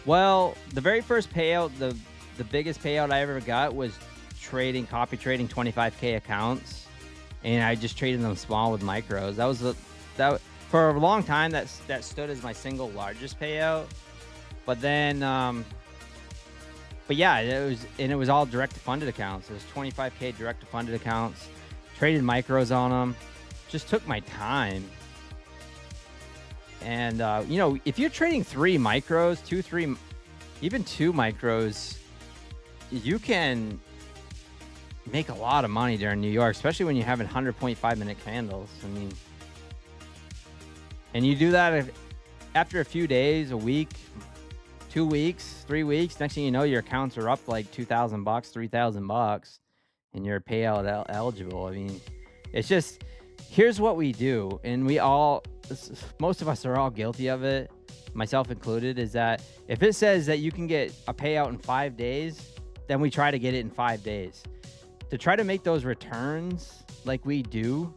Well, the very first payout, the biggest payout I ever got was copy trading 25K accounts. And I just traded them small with micros. That for a long time that stood as my single largest payout. But then, but yeah, it was all direct to funded accounts. It was 25K direct to funded accounts. Traded micros on them. Just took my time. And you know, if you're trading 3 micros, 2 micros, you can make a lot of money during New York, especially when you're having 100.5 minute candles. I mean, and you do that after a few days, a week, 2 weeks, 3 weeks. Next thing you know, your accounts are up like $2,000, $3,000, and you're payout eligible. I mean, it's just, here's what we do, and most of us are all guilty of it, myself included, is that if it says that you can get a payout in 5 days, then we try to get it in 5 days. To try to make those returns like we do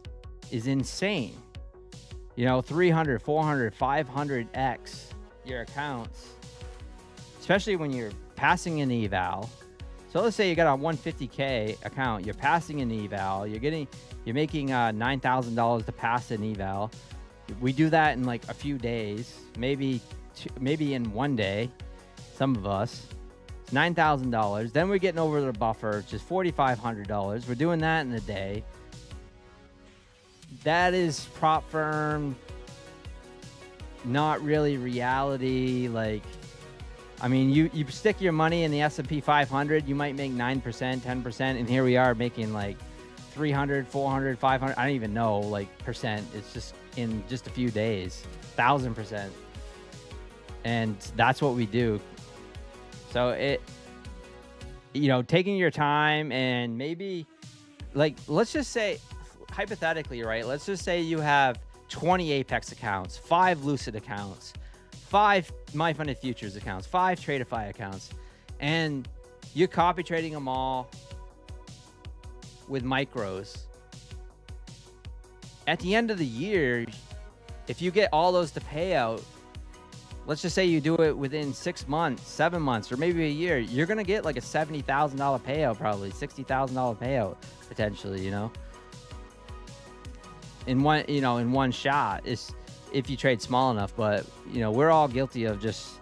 is insane. You know, 300, 400, 500x your accounts, especially when you're passing an eval. So let's say you got a 150K account, you're passing an eval, you're making $9,000 to pass an eval. We do that in like a few days, maybe in 1 day, some of us. $9,000. Then we're getting over the buffer, which is $4,500. We're doing that in a day. That is prop firm, not really reality. Like, I mean, you stick your money in the S&P 500, you might make 9%, 10%, and here we are making like 300, 400, 500. I don't even know like percent. It's just in just a few days, 1,000%, and that's what we do. So you know, taking your time, and maybe like, let's just say, hypothetically, right? Let's just say you have 20 Apex accounts, 5 Lucid accounts, 5 My Funded Futures accounts, 5 Tradeify accounts, and you're copy trading them all with micros. At the end of the year, if you get all those to pay out, let's just say you do it within 6 months, 7 months, or maybe a year, you're going to get like a $70,000 payout, probably $60,000 payout potentially, you know, in one shot, is if you trade small enough. But, you know, we're all guilty of just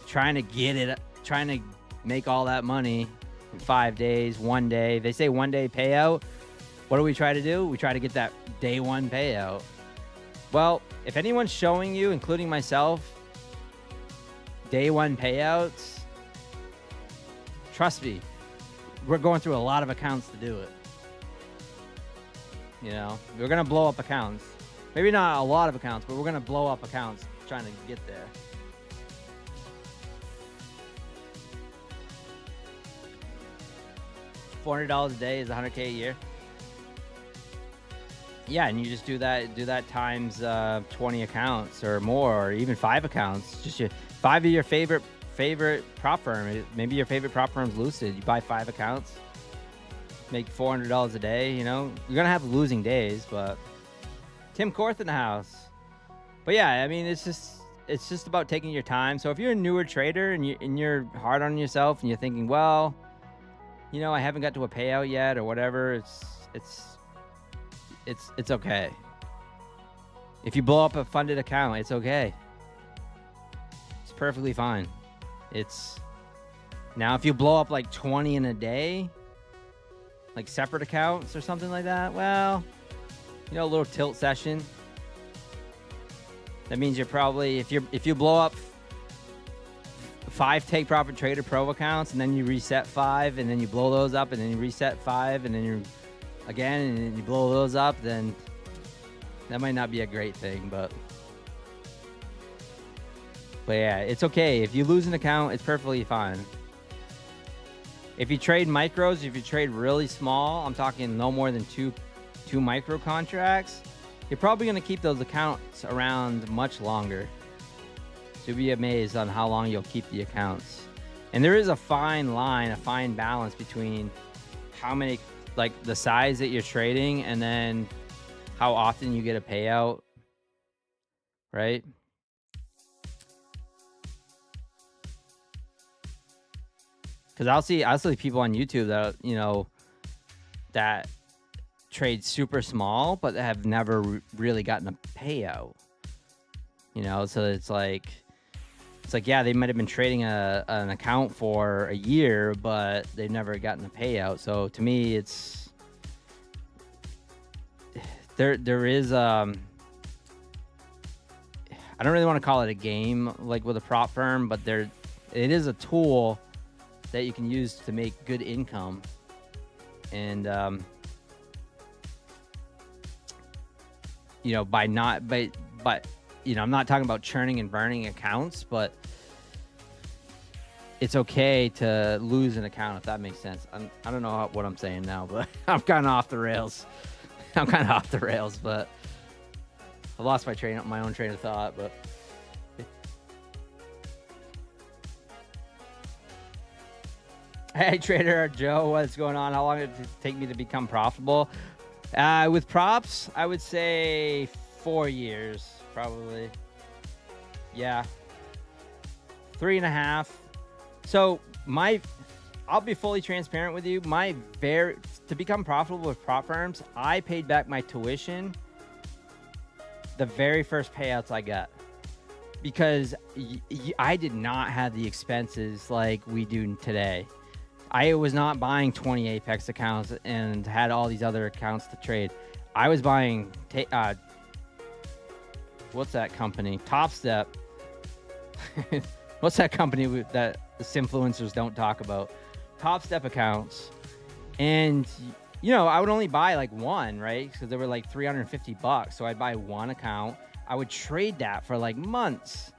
trying to make all that money in 5 days, 1 day. They say 1 day payout. What do we try to do? We try to get that day one payout. Well, if anyone's showing you, including myself, day one payouts, trust me, we're going through a lot of accounts to do it. You know, we're going to blow up accounts. Maybe not a lot of accounts, but we're going to blow up accounts trying to get there. $400 a day is $100K a year. Yeah, and you just do that times 20 accounts or more, or even 5 accounts. Just 5 of your favorite prop firm. Maybe your favorite prop firm's Lucid. You buy 5 accounts, make $400 a day. You know, you're gonna have losing days, but Tim Korth in the house. But yeah, I mean, it's just about taking your time. So if you're a newer trader and you're hard on yourself and you're thinking, well, you know, I haven't got to a payout yet or whatever, it's okay. If you blow up a funded account, it's okay. It's perfectly fine. Now if you blow up like 20 in a day, like separate accounts or something like that, well, you know, a little tilt session. That means you're probably, if you blow up 5 Take Profit Trader Pro accounts and then you reset 5 and then you blow those up and then you reset 5 and then you're again and you blow those up, then that might not be a great thing, but yeah, it's okay. If you lose an account, it's perfectly fine. If you trade micros, if you trade really small, I'm talking no more than two micro contracts, you're probably going to keep those accounts around much longer. So you'll be amazed on how long you'll keep the accounts. And there is a fine line, a fine balance between how many, like the size that you're trading and then how often you get a payout, right? Because I'll see people on YouTube that, you know, that trade super small but have never really gotten a payout. You know, so it's like yeah, they might have been trading an account for a year, but they've never gotten a payout. So to me, it's there is I don't really want to call it a game like with a prop firm, but it is a tool that you can use to make good income. And you know, but you know, I'm not talking about churning and burning accounts, but it's okay to lose an account, if that makes sense. I don't know what I'm saying now, but I'm kind of off the rails. But I lost my own train of thought. But hey, Trader Joe, what's going on? How long did it take me to become profitable? With props, I would say 4 years, probably. Yeah, 3.5. So I'll be fully transparent with you. To become profitable with prop firms, I paid back my tuition the very first payouts I got, because I did not have the expenses like we do today. I was not buying 20 Apex accounts and had all these other accounts to trade. I was buying, what's that company? Top Step. What's that company that the influencers don't talk about? Top Step accounts. And, you know, I would only buy like one, right? Because they were like $350. So I'd buy one account. I would trade that for like months.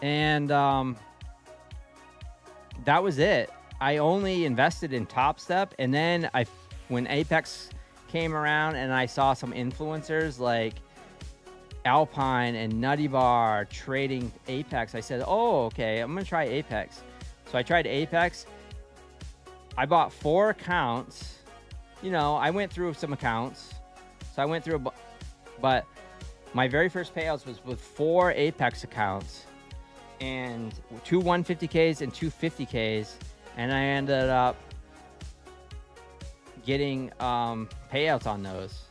And that was it. I only invested in Top Step, and then when Apex came around and I saw some influencers like Alpine and Nutty Bar trading Apex, I said, oh, okay, I'm gonna try Apex. So I tried Apex. I bought 4 accounts. You know, I went through some accounts. So I went through, but my very first payouts was with 4 Apex accounts and 2 150Ks and 2 50Ks. And I ended up getting payouts on those.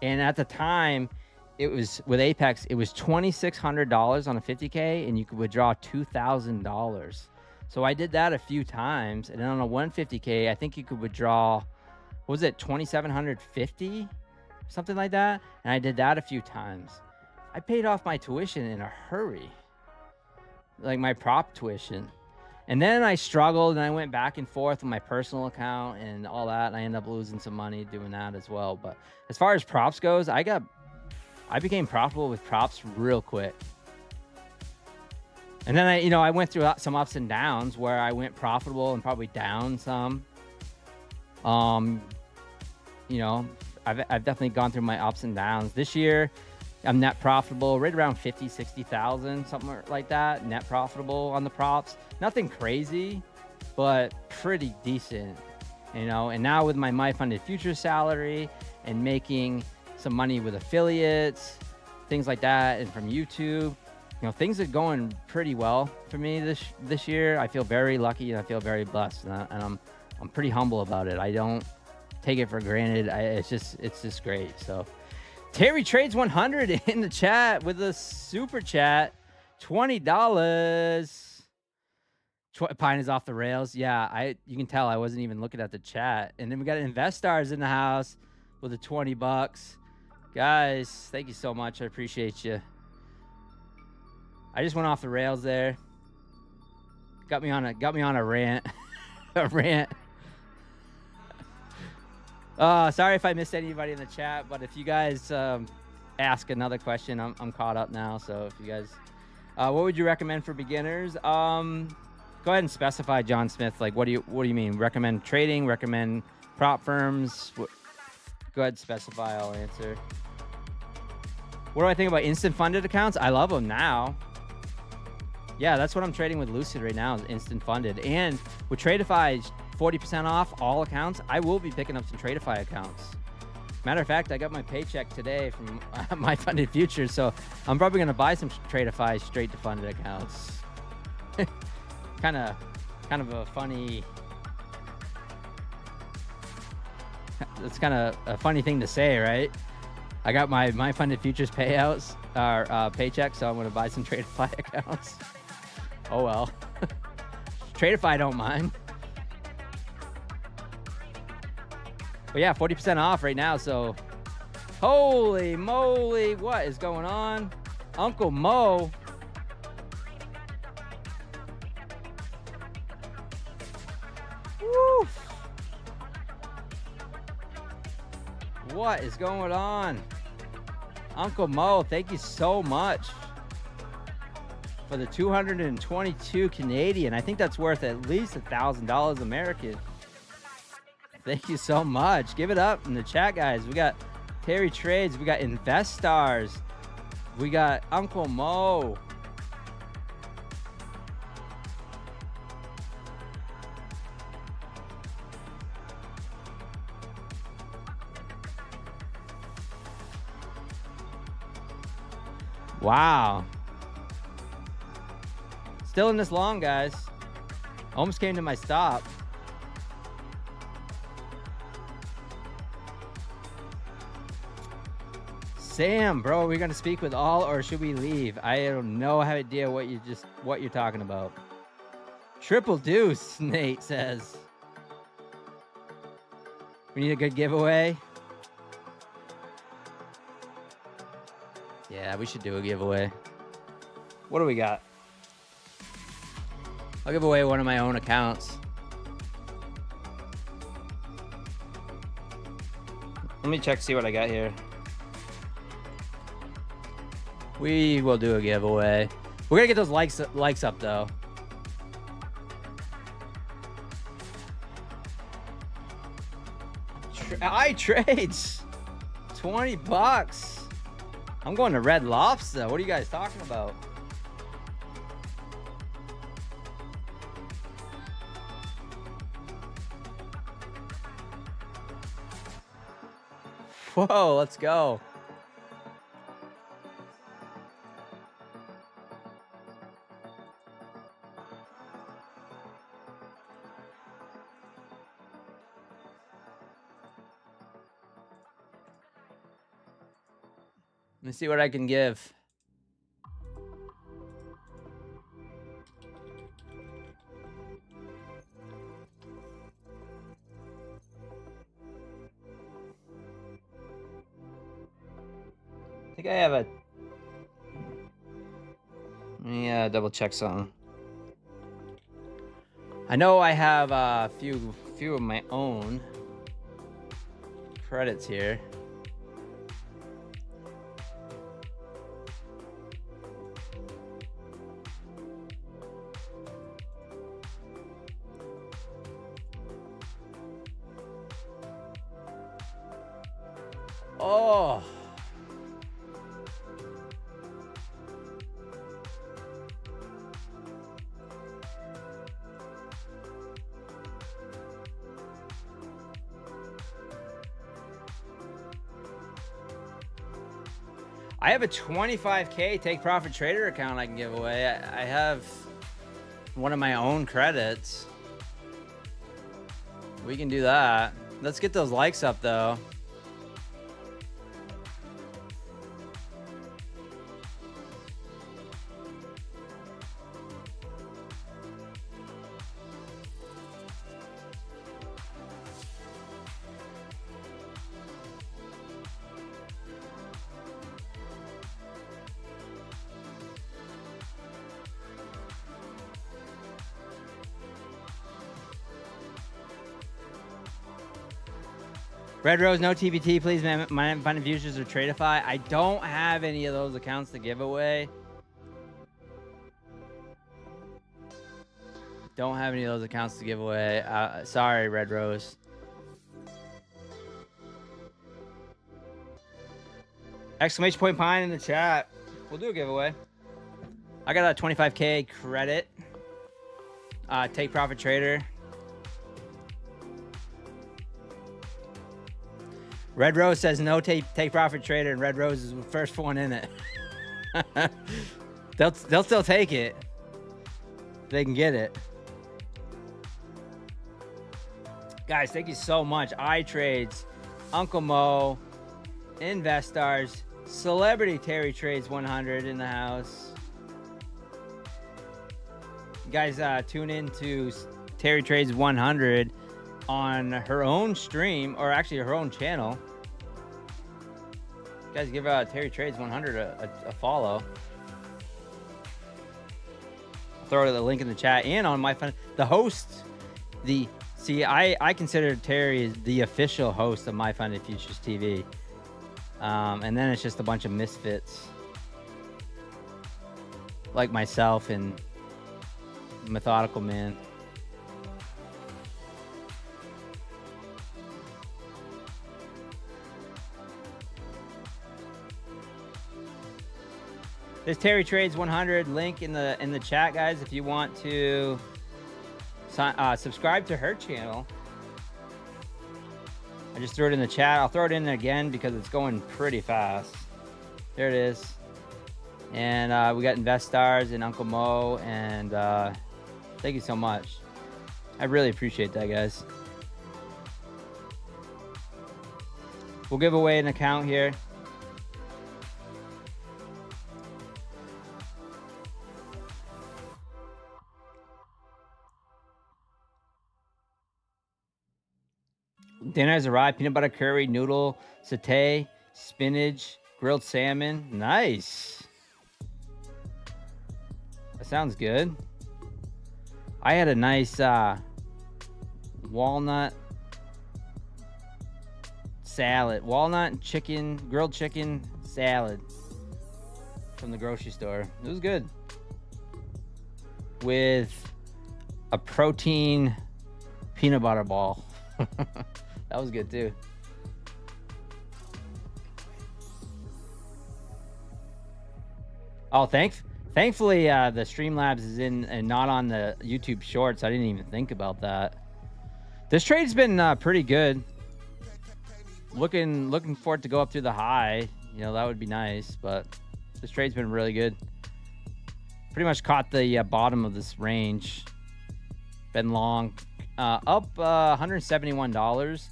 And at the time, it was with Apex, it was $2,600 on a 50K and you could withdraw $2,000. So I did that a few times. And then on a 150K, I think you could withdraw, what was it, $2,750? Something like that. And I did that a few times. I paid off my tuition in a hurry, like my prop tuition. And then I struggled and I went back and forth with my personal account and all that. And I ended up losing some money doing that as well. But as far as props goes, I became profitable with props real quick. And then I went through some ups and downs where I went profitable and probably down some. I've definitely gone through my ups and downs. This year, I'm net profitable, right around 50, 60,000, something like that. Net profitable on the props. Nothing crazy, but pretty decent, And now with my funded futures salary and making some money with affiliates, things like that, and from YouTube, things are going pretty well for me this year. I feel very lucky and I feel very blessed, and I'm pretty humble about it. I don't take it for granted. It's just great. So Terry Trades 100 in the chat with a super chat, $20. Pine is off the rails. Yeah, you can tell I wasn't even looking at the chat. And then we got Investors in the house with a $20. Guys, thank you so much. I appreciate you. I just went off the rails there. Got me on a rant. A rant. Sorry if I missed anybody in the chat, but if you guys ask another question, I'm caught up now. So if you guys, what would you recommend for beginners? Go ahead and specify, John Smith. Like, what do you mean? Recommend trading? Recommend prop firms? Go ahead and specify. I'll answer. What do I think about instant funded accounts? I love them now. Yeah, that's what I'm trading with Lucid right now, is instant funded. And with Tradeify 40% off all accounts, I will be picking up some Tradeify accounts. Matter of fact, I got my paycheck today from my funded futures, so I'm probably going to buy some Tradeify straight to funded accounts. kind of a funny. That's kind of a funny thing to say, right? I got my funded futures payouts or paycheck, so I'm going to buy some Tradeify accounts. Oh well. Tradeify don't mind. But yeah, 40% off right now, so holy moly, what is going on? Uncle Mo. Woo. What is going on? Uncle Mo, thank you so much for the 222 Canadian. I think that's worth at least $1,000 American. Thank you so much. Give it up in the chat, guys. We got Terry Trades. We got Investors. We got Uncle Mo. Wow. Still in this long, guys. Almost came to my stop. Sam, bro, are we gonna speak with all or should we leave? I don't know, have idea what you're talking about. Triple deuce, Nate says. We need a good giveaway. Yeah, we should do a giveaway. What do we got? I'll give away one of my own accounts. Let me check, see what I got here. We will do a giveaway. We're gonna get those likes up though. trades. 20 bucks. I'm going to Red Lobster. What are you guys talking about? Whoa, let's go. Let me see what I can give. I think I have a... Let me double check something. I know I have a few of my own credits here. Oh. I have a 25K take profit trader account I can give away. I have one of my own credits. We can do that. Let's get those likes up though. Red Rose, no TBT, please, man. My finding futures or Tradeify. I don't have any of those accounts to give away. Don't have any of those accounts to give away. Sorry, Red Rose. Exclamation point Pine in the chat. We'll do a giveaway. I got a 25K credit. Take profit trader. Red Rose says no take profit trader, and Red Rose is the first one in it. they'll still take it. They can get it. Guys, thank you so much. iTrades, Uncle Mo, Investars, Celebrity Terry Trades 100 in the house. You guys, tune in to Terry Trades 100 on her own stream, or actually her own channel. You guys, give Terry Trades 100 a follow. I'll throw the link in the chat and on my phone. The host, I consider Terry as the official host of My Funded Futures TV. And then it's just a bunch of misfits like myself and Methodical Man. There's Terry Trades 100 link in the chat, guys. If you want to subscribe to her channel, I just threw it in the chat. I'll throw it in again because it's going pretty fast. There it is. And we got Investars and Uncle Mo, and thank you so much. I really appreciate that, guys. We'll give away an account here. Dinner has arrived. Peanut butter curry, noodle, satay, spinach, grilled salmon. Nice. That sounds good. I had a nice walnut salad. Walnut chicken, grilled chicken salad from the grocery store. It was good. With a protein peanut butter ball. That was good too. Oh, thankfully, the Streamlabs is in and not on the YouTube Shorts. I didn't even think about that. This trade's been pretty good. Looking for it to go up through the high. You know, that would be nice, but this trade's been really good. Pretty much caught the bottom of this range. Been long. Up $171.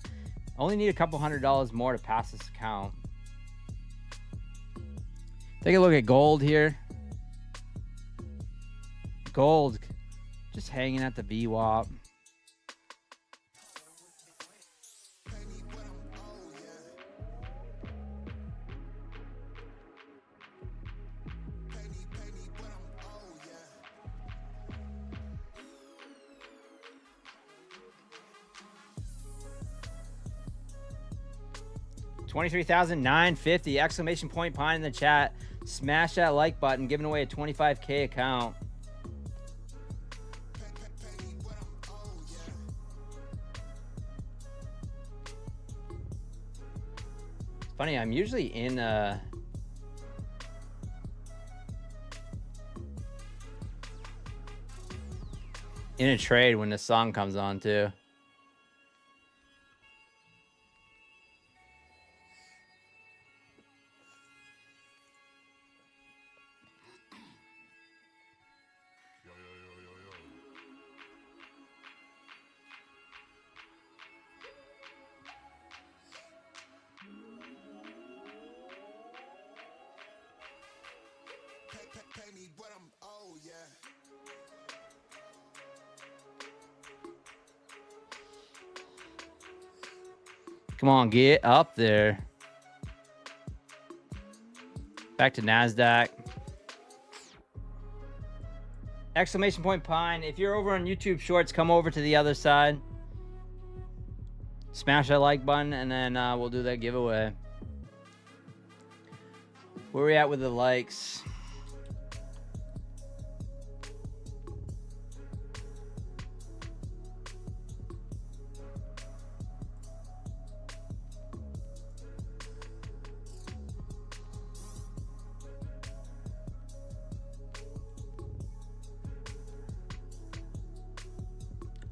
Only need a couple $100 more to pass this account. Take a look at gold here. Gold just hanging at the VWAP. $23,950. Exclamation point pine in the chat. Smash that like button. Giving away a 25K account. It's funny, I'm usually in a trade when the song comes on too. Come on, get up there. Back to NASDAQ. Exclamation point pine. If you're over on YouTube Shorts, come over to the other side. Smash that like button, and then we'll do that giveaway. Where are we at with the likes?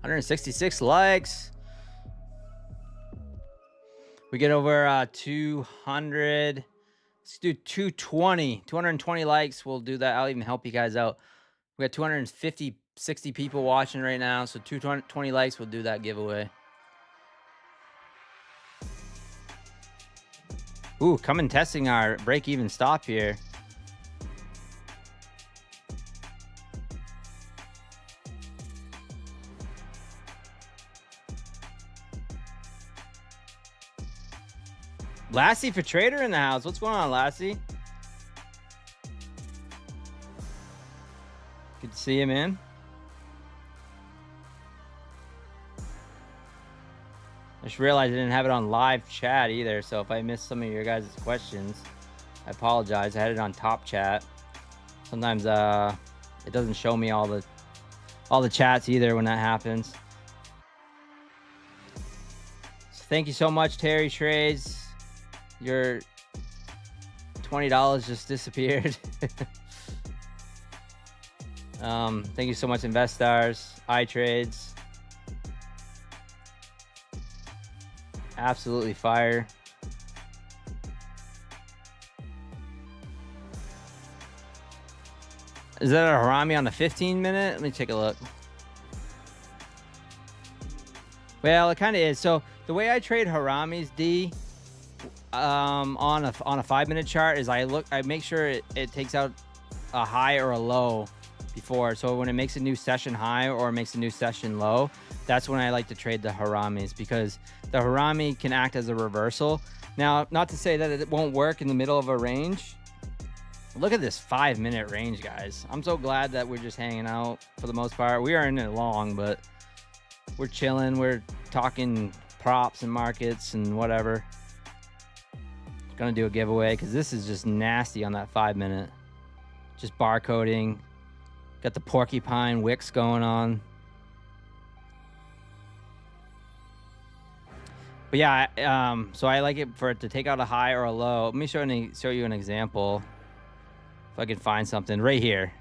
$166 likes. We get over 200. Let's do 220 likes. We'll do that. I'll even help you guys out. We got 250, 60 people watching right now. So 220 likes, we'll do that giveaway. Ooh, coming testing our break-even stop here. Lassie for Trader in the house. What's going on, Lassie? Good to see you, man. I just realized I didn't have it on live chat either, so if I missed some of your guys' questions, I apologize. I had it on top chat. Sometimes it doesn't show me all the chats either when that happens. So thank you so much, Terry Trades. Your $20 just disappeared. Thank you so much, Investars, iTrades. Absolutely fire. Is that a Harami on the 15-minute? Let me take a look. Well, it kind of is. So the way I trade Haramis, D, on a 5-minute chart is I make sure it takes out a high or a low before. So when it makes a new session high or makes a new session low, that's when I like to trade the Haramis, because the Harami can act as a reversal. Now, not to say that it won't work in the middle of a range. Look at this 5-minute range, guys. I'm so glad that we're just hanging out for the most part. We are in it long, but we're chilling. We're talking props and markets and whatever. Gonna do a giveaway because this is just nasty on that 5-minute. Just barcoding. Got the porcupine wicks going on. But yeah, so I like it for it to take out a high or a low. Let me show you an example. If I can find something right here.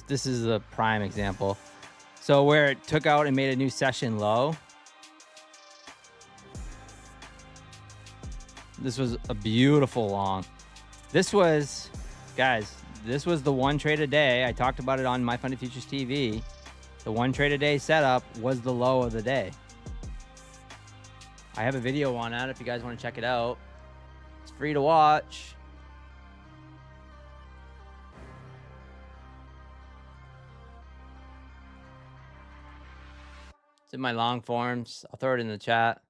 This is a prime example. So where it took out and made a new session low. This was a beautiful long. This was, guys, this was the one trade a day. I talked about it on My Funded Futures TV. The one trade a day setup was the low of the day. I have a video on that if you guys want to check it out. It's free to watch. It's in my long forms. I'll throw it in the chat.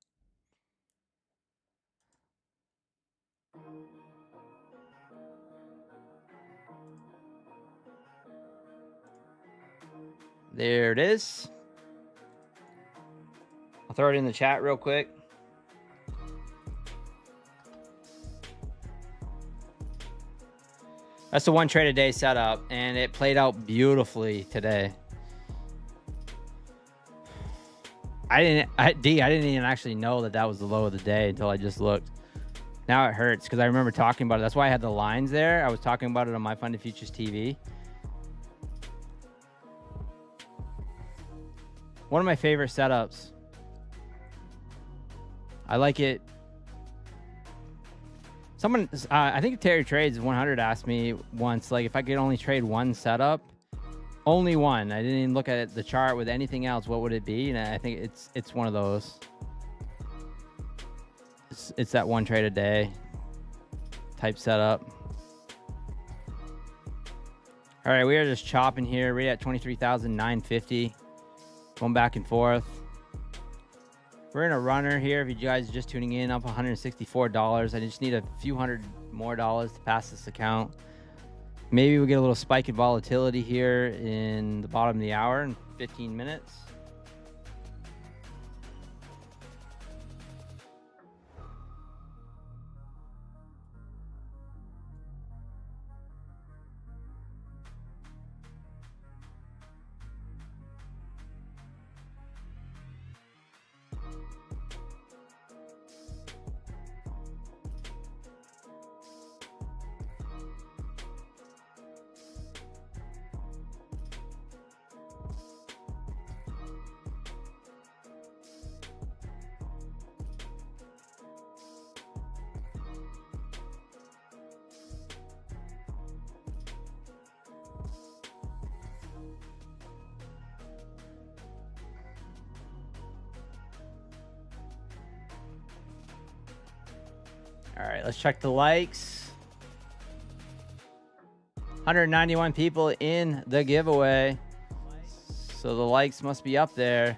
There it is. I'll throw it in the chat real quick. That's the one trade a day setup, and it played out beautifully today. I didn't even actually know that that was the low of the day until I just looked. Now it hurts because I remember talking about it. That's why I had the lines there. I was talking about it on My Funded Futures TV. One of my favorite setups. I like it. Someone, I think Terry Trades 100 asked me once, like, if I could only trade one setup, only one. I didn't even look at the chart with anything else. What would it be? And I think it's one of those. It's that one trade a day type setup. All right, we are just chopping here. We're at 23,950. Going back and forth. We're in a runner here. If you guys are just tuning in, up $164. I just need a few hundred more dollars to pass this account. Maybe we get a little spike in volatility here in the bottom of the hour in 15 minutes. All right, let's check the likes. 191 people in the giveaway. So the likes must be up there.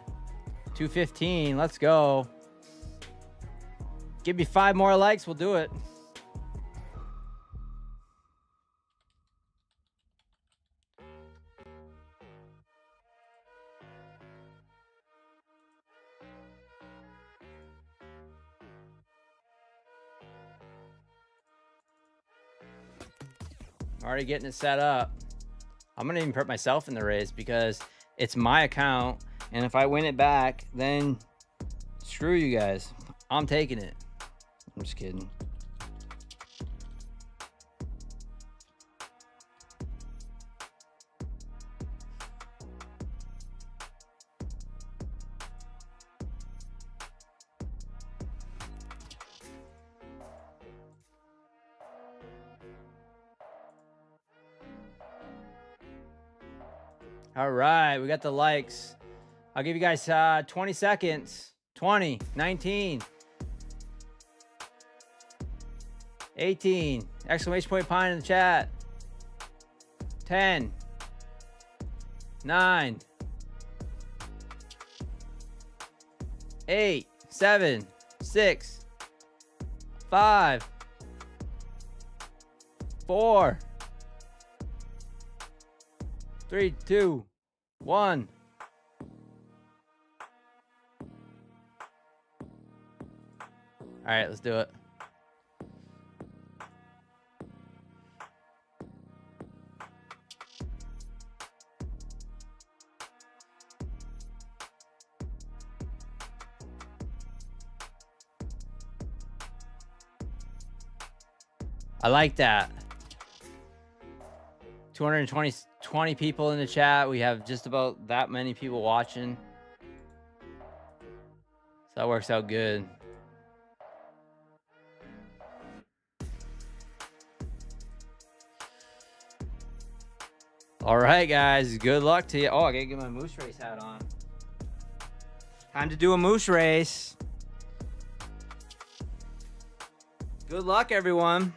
215, let's go. Give me 5 more likes, we'll do it. Already getting it set up. I'm gonna even put myself in the race because it's my account, and if I win it back, then screw you guys. I'm taking it. I'm just kidding. All right, we got the likes. I'll give you guys 20 seconds. 20, 19, 18, exclamation point pine in the chat. 10, 9, 8, 7, 6, 5, 4, 3, 2, 1. All right, let's do it. I like that. 220 people in the chat. We have just about that many people watching. So that works out good. All right, guys. Good luck to you. Oh, I gotta get my moose race hat on. Time to do a moose race. Good luck, everyone.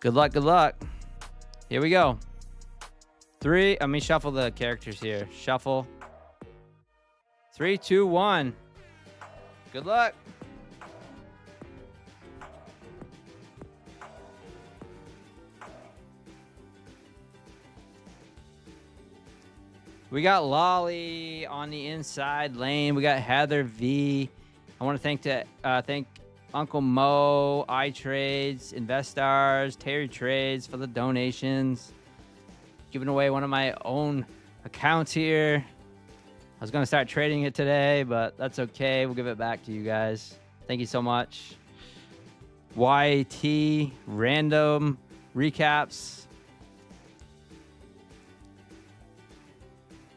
Good luck, good luck. Here we go. Let me shuffle the characters here. Shuffle. 3, 2, 1. Good luck. We got Lolly on the inside lane. We got Heather V. I want to thank Uncle Mo, iTrades, Investars, Terry Trades for the donations. Giving away one of my own accounts here. I was going to start trading it today, but that's okay. We'll give it back to you guys. Thank you so much. YT, random recaps.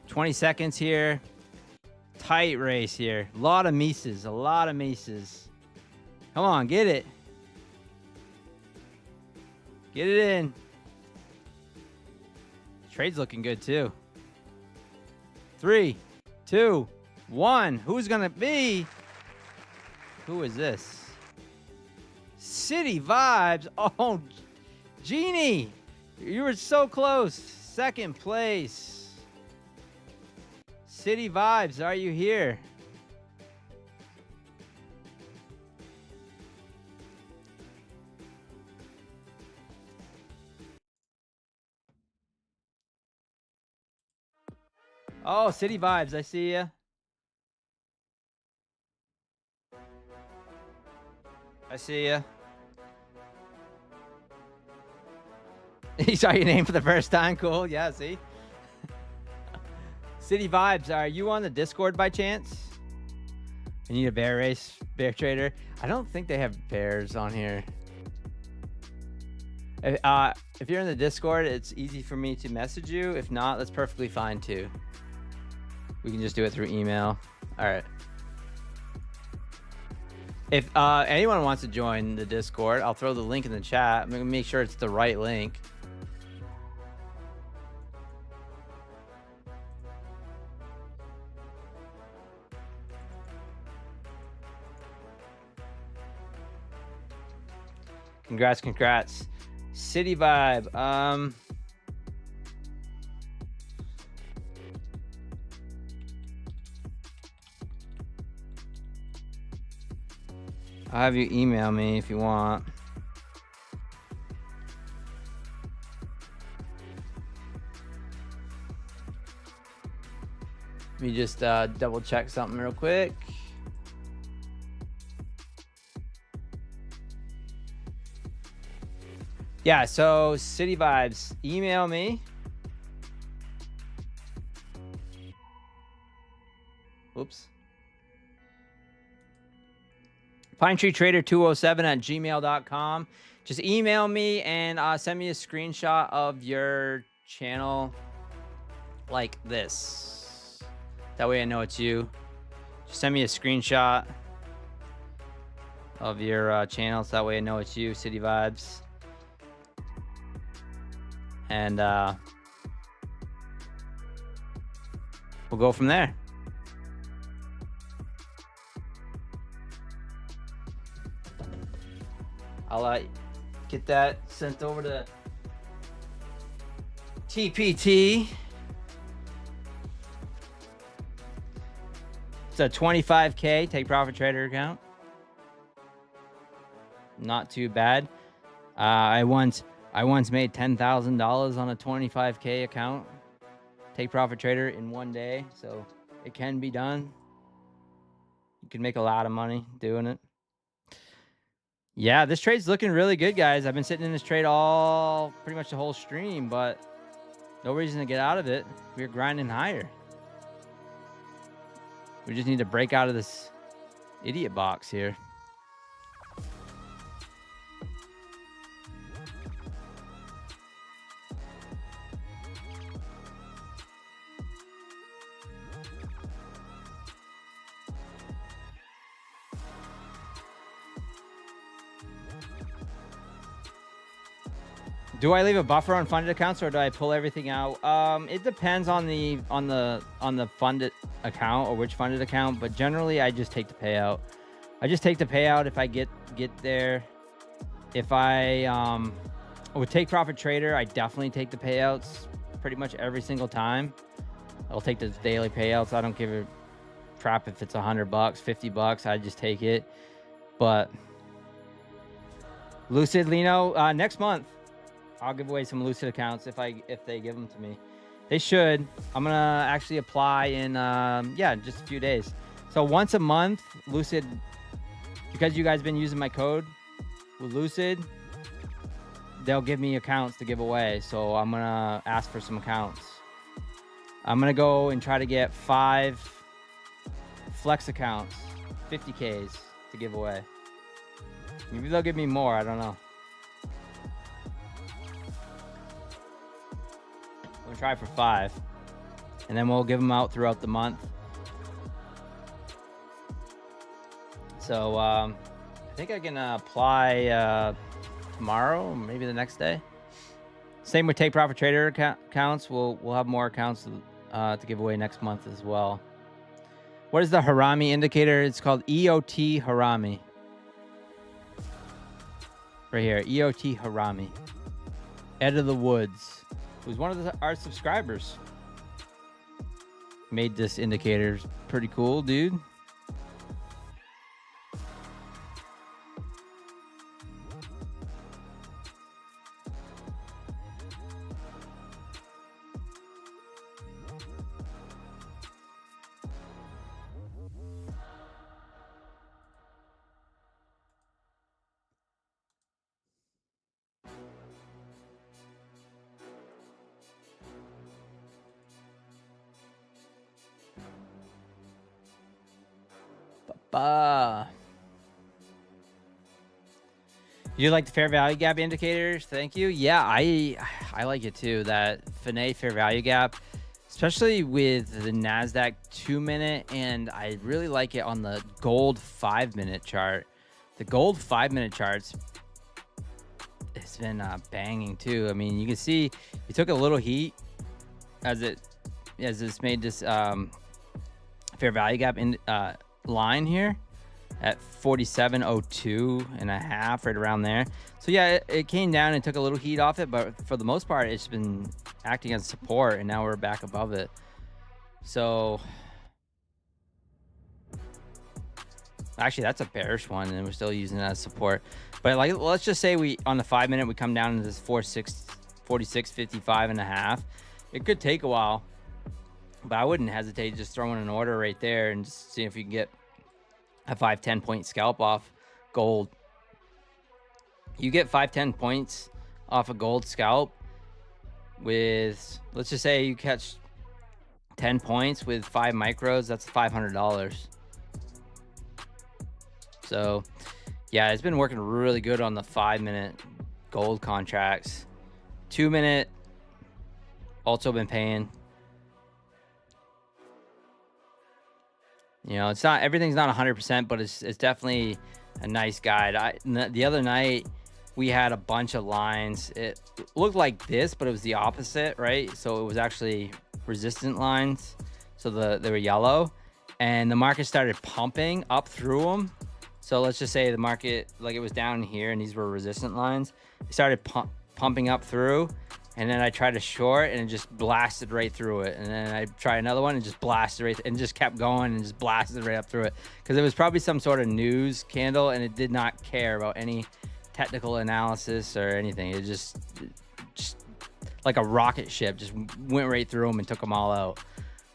20 seconds here. Tight race here. A lot of Mises. Come on, get it. Get it in. Trade's looking good too. 3, 2, 1. Who's gonna be? Who is this? City Vibes. Oh, Jeannie, you were so close. Second place. City Vibes, are you here? Oh, City Vibes, I see ya. I see ya. You saw your name for the first time. Cool. Yeah, see? City Vibes, are you on the Discord by chance? I need a bear race, bear trader. I don't think they have bears on here. If you're in the Discord, it's easy for me to message you. If not, that's perfectly fine too. We can just do it through email. All right. If anyone wants to join the Discord, I'll throw the link in the chat. I'm gonna make sure it's the right link. Congrats. City Vibe. I'll have you email me if you want. Let me just double check something real quick. Yeah, so City Vibes, email me. Oops. PineTreeTrader207@gmail.com. Just email me and send me a screenshot of your channel like this. That way I know it's you. Just send me a screenshot of your channel so that way I know it's you, City Vibes. And we'll go from there. I'll get that sent over to TPT. It's a 25K take profit trader account. Not too bad. I once made $10,000 on a 25K account. Take profit trader in one day, so it can be done. You can make a lot of money doing it. Yeah, this trade's looking really good, guys. I've been sitting in this trade pretty much the whole stream, but no reason to get out of it. We're grinding higher. We just need to break out of this idiot box here. Do I leave a buffer on funded accounts or do I pull everything out? It depends on the funded account or which funded account, but generally I just take the payout. I just take the payout if I get there. If I with Take Profit Trader, I definitely take the payouts pretty much every single time. I'll take the daily payouts. I don't give a crap if it's $100, $50. I just take it. But Lucid Lino, next month I'll give away some Lucid accounts if they give them to me. They should. I'm gonna actually apply in just a few days. So once a month, Lucid, because you guys been using my code with Lucid, they'll give me accounts to give away. So I'm gonna ask for some accounts. I'm gonna go and try to get 5 flex accounts, 50Ks to give away. Maybe they'll give me more, I don't know. I'm gonna try for 5, and then we'll give them out throughout the month. So I think I can apply tomorrow, or maybe the next day. Same with Take Profit Trader accounts. We'll have more accounts to give away next month as well. What is the Harami indicator? It's called EOT Harami. Right here, EOT Harami. Ed of the Woods, who's one of our subscribers, made this indicator. Pretty cool, dude. You like the fair value gap indicators? Thank you. Yeah, I like it too. That Finet fair value gap, especially with the NASDAQ 2-minute, and I really like it on the gold 5-minute chart. The gold 5-minute charts, it's been banging too. I mean, you can see it took a little heat as it's made this fair value gap in line here at 47.02 and a half, right around there. So yeah, it came down and took a little heat off it, but for the most part it's been acting as support, and now we're back above it. So actually that's a bearish one, and we're still using it as support. But like, let's just say we on the 5-minute we come down to this 46.55 and a half. It could take a while, but I wouldn't hesitate just throwing an order right there and just seeing if you can get a 5-10 point scalp off gold. You get 5-10 points off a gold scalp with, let's just say you catch 10 points with 5 micros, that's $500. So yeah, it's been working really good on the 5-minute gold contracts. 2-minute also been paying. You know, it's not, everything's not 100%, but it's definitely a nice guide. The other night we had a bunch of lines. It looked like this, but it was the opposite, right? So it was actually resistant lines. So they were yellow, and the market started pumping up through them. So let's just say the market, like, it was down here and these were resistant lines. It started pumping up through, and then I tried to short and it just blasted right through it. And then I tried another one and just blasted right, and just kept going and just blasted right up through it. Because it was probably some sort of news candle, and it did not care about any technical analysis or anything. It just like a rocket ship, just went right through them and took them all out.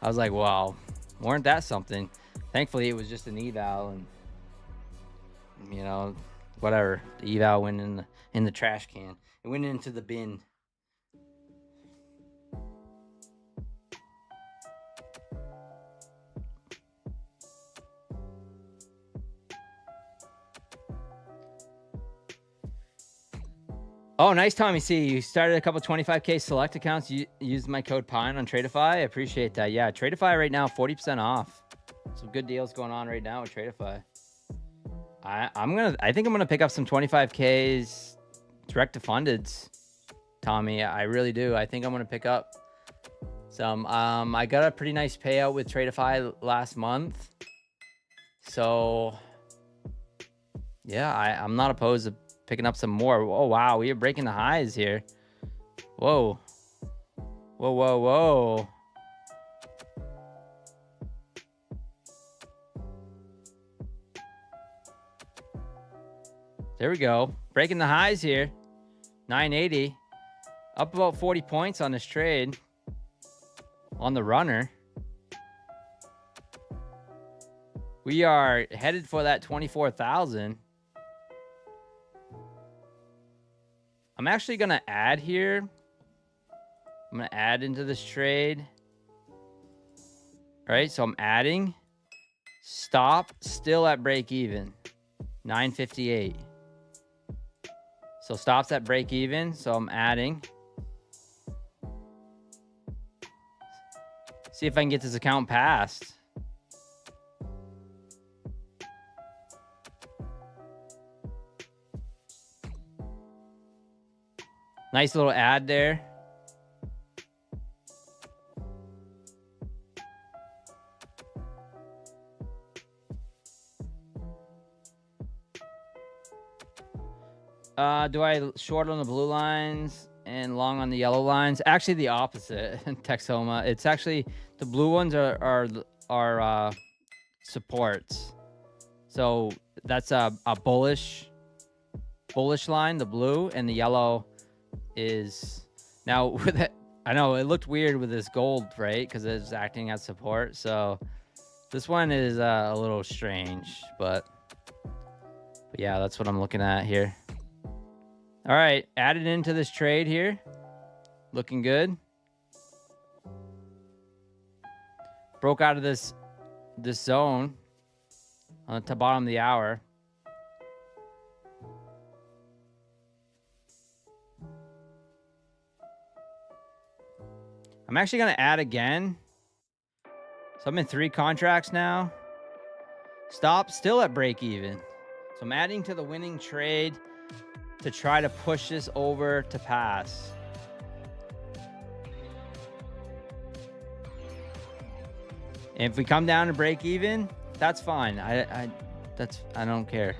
I was like, wow, weren't that something? Thankfully, it was just an eval, and you know, whatever. The eval went in the trash can. It went into the bin. Oh, nice, Tommy C. You started a couple 25K select accounts. You used my code PINE on Tradeify. I appreciate that. Yeah, Tradeify right now, 40% off. Some good deals going on right now with Tradeify. I think I'm gonna pick up some 25Ks direct to fundeds Tommy. I really do. I think I'm gonna pick up some. I got a pretty nice payout with Tradeify last month, so yeah, I'm not opposed to picking up some more. Oh wow, we are breaking the highs here. Whoa, whoa, whoa, whoa. There we go. Breaking the highs here. 980. Up about 40 points on this trade. On the runner. We are headed for that 24,000. I'm actually going to add here. I'm going to add into this trade. All right, so I'm adding. Stop still at break even. 958. So stops at break even. So I'm adding. See if I can get this account passed. Nice little ad there. Do I short on the blue lines and long on the yellow lines? Actually, the opposite. Texoma. It's actually the blue ones are supports. So that's a bullish line, the blue, and the yellow is now with it. I know it looked weird with this gold, right? Because it's acting as support. So this one is a little strange, but yeah, that's what I'm looking at here. All right, added into this trade here. Looking good. Broke out of this zone on the bottom of the hour. I'm actually going to add again. So I'm in 3 contracts now. Stop still at break even. So I'm adding to the winning trade to try to push this over to pass. And if we come down to break even, that's fine. I don't care.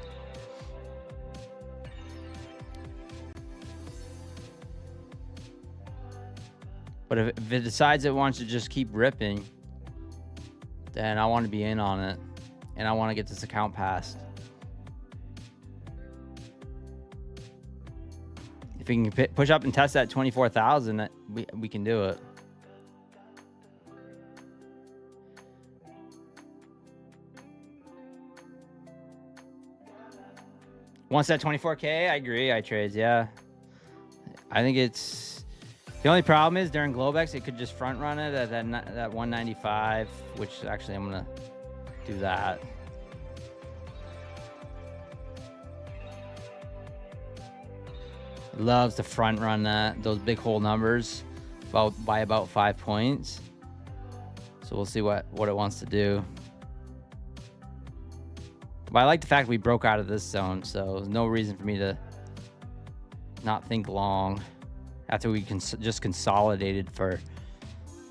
But if it decides it wants to just keep ripping, then I want to be in on it. And I want to get this account passed. If we can push up and test that 24,000, we can do it. Once that 24K, I agree. I trades, yeah. I think it's... The only problem is during Globex, it could just front run it at that 195, which actually I'm going to do that. Loves to front run those big hole numbers by about 5 points. So we'll see what it wants to do. But I like the fact we broke out of this zone, so there's no reason for me to not think long after we just consolidated for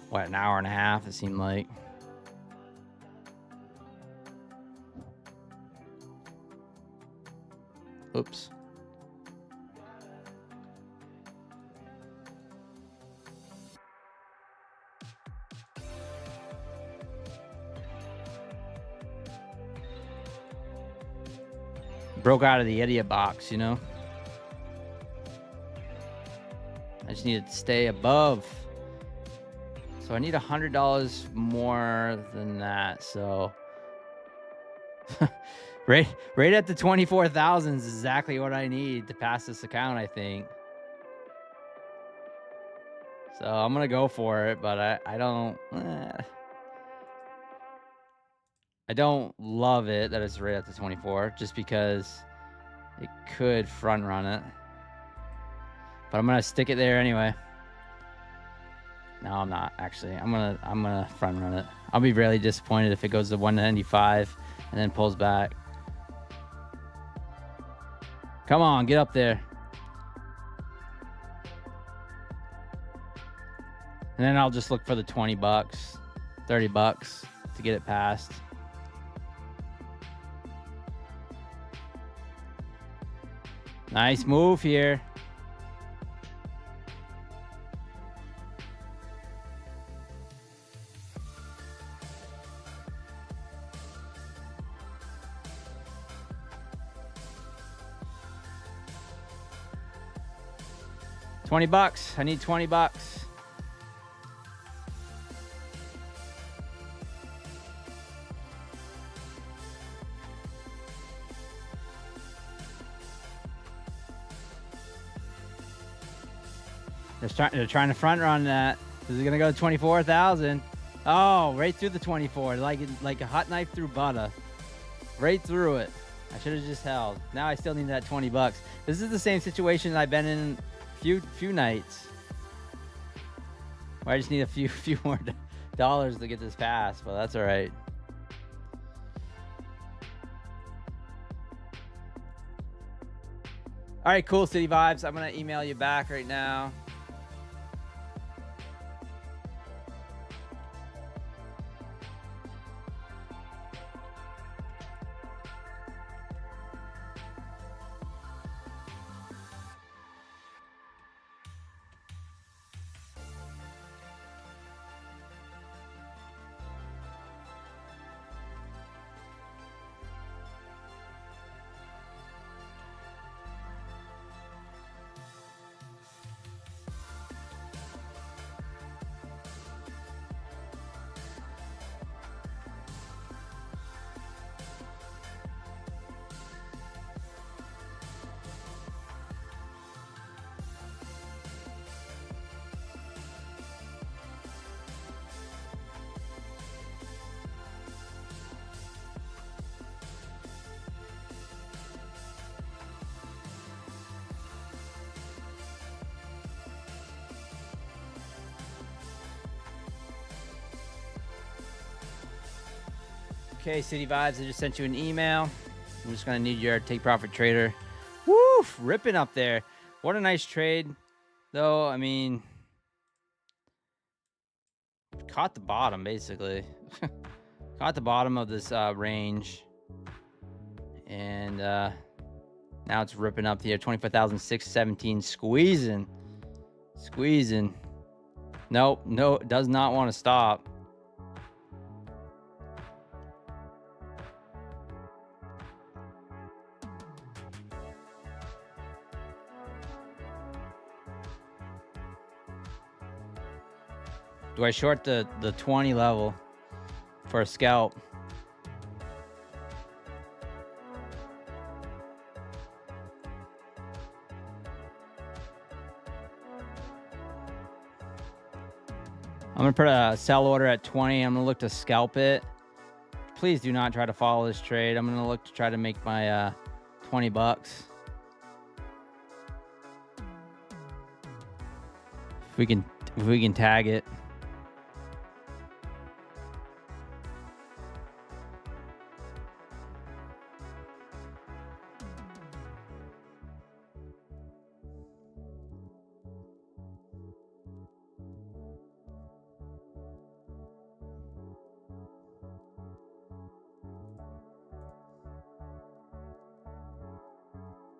what, an hour and a half, it seemed like. Oops. Broke out of the idiot box, you know. I just need to stay above. So I need $100 more than that. So right at the 24,000 is exactly what I need to pass this account, I think. So I'm gonna go for it, but I don't love it that it's right at the 24, just because it could front run it. But I'm gonna stick it there anyway. No, I'm not actually. I'm gonna front run it. I'll be really disappointed if it goes to 195 and then pulls back. Come on, get up there. And then I'll just look for the 20 bucks, 30 bucks to get it passed. Nice move here. $20. I need 20 bucks. They're trying to front run that. This is gonna go to 24,000. Oh, right through the 24, like a hot knife through butter, right through it. I should have just held. Now I still need that 20 bucks. This is the same situation I've been in few nights. Where I just need a few more dollars to get this passed, but that's all right. All right, cool, City Vibes. I'm gonna email you back right now. Okay, City Vibes, I just sent you an email. I'm just gonna need your take profit trader. Woo, ripping up there. What a nice trade, though. I mean, caught the bottom basically. Caught the bottom of this range, and now it's ripping up here. 25,617, squeezing. Nope, no, does not want to stop. Do I short the 20 level for a scalp? I'm gonna put a sell order at 20. I'm gonna look to scalp it. Please do not try to follow this trade. I'm gonna look to try to make my 20 bucks. If we can tag it.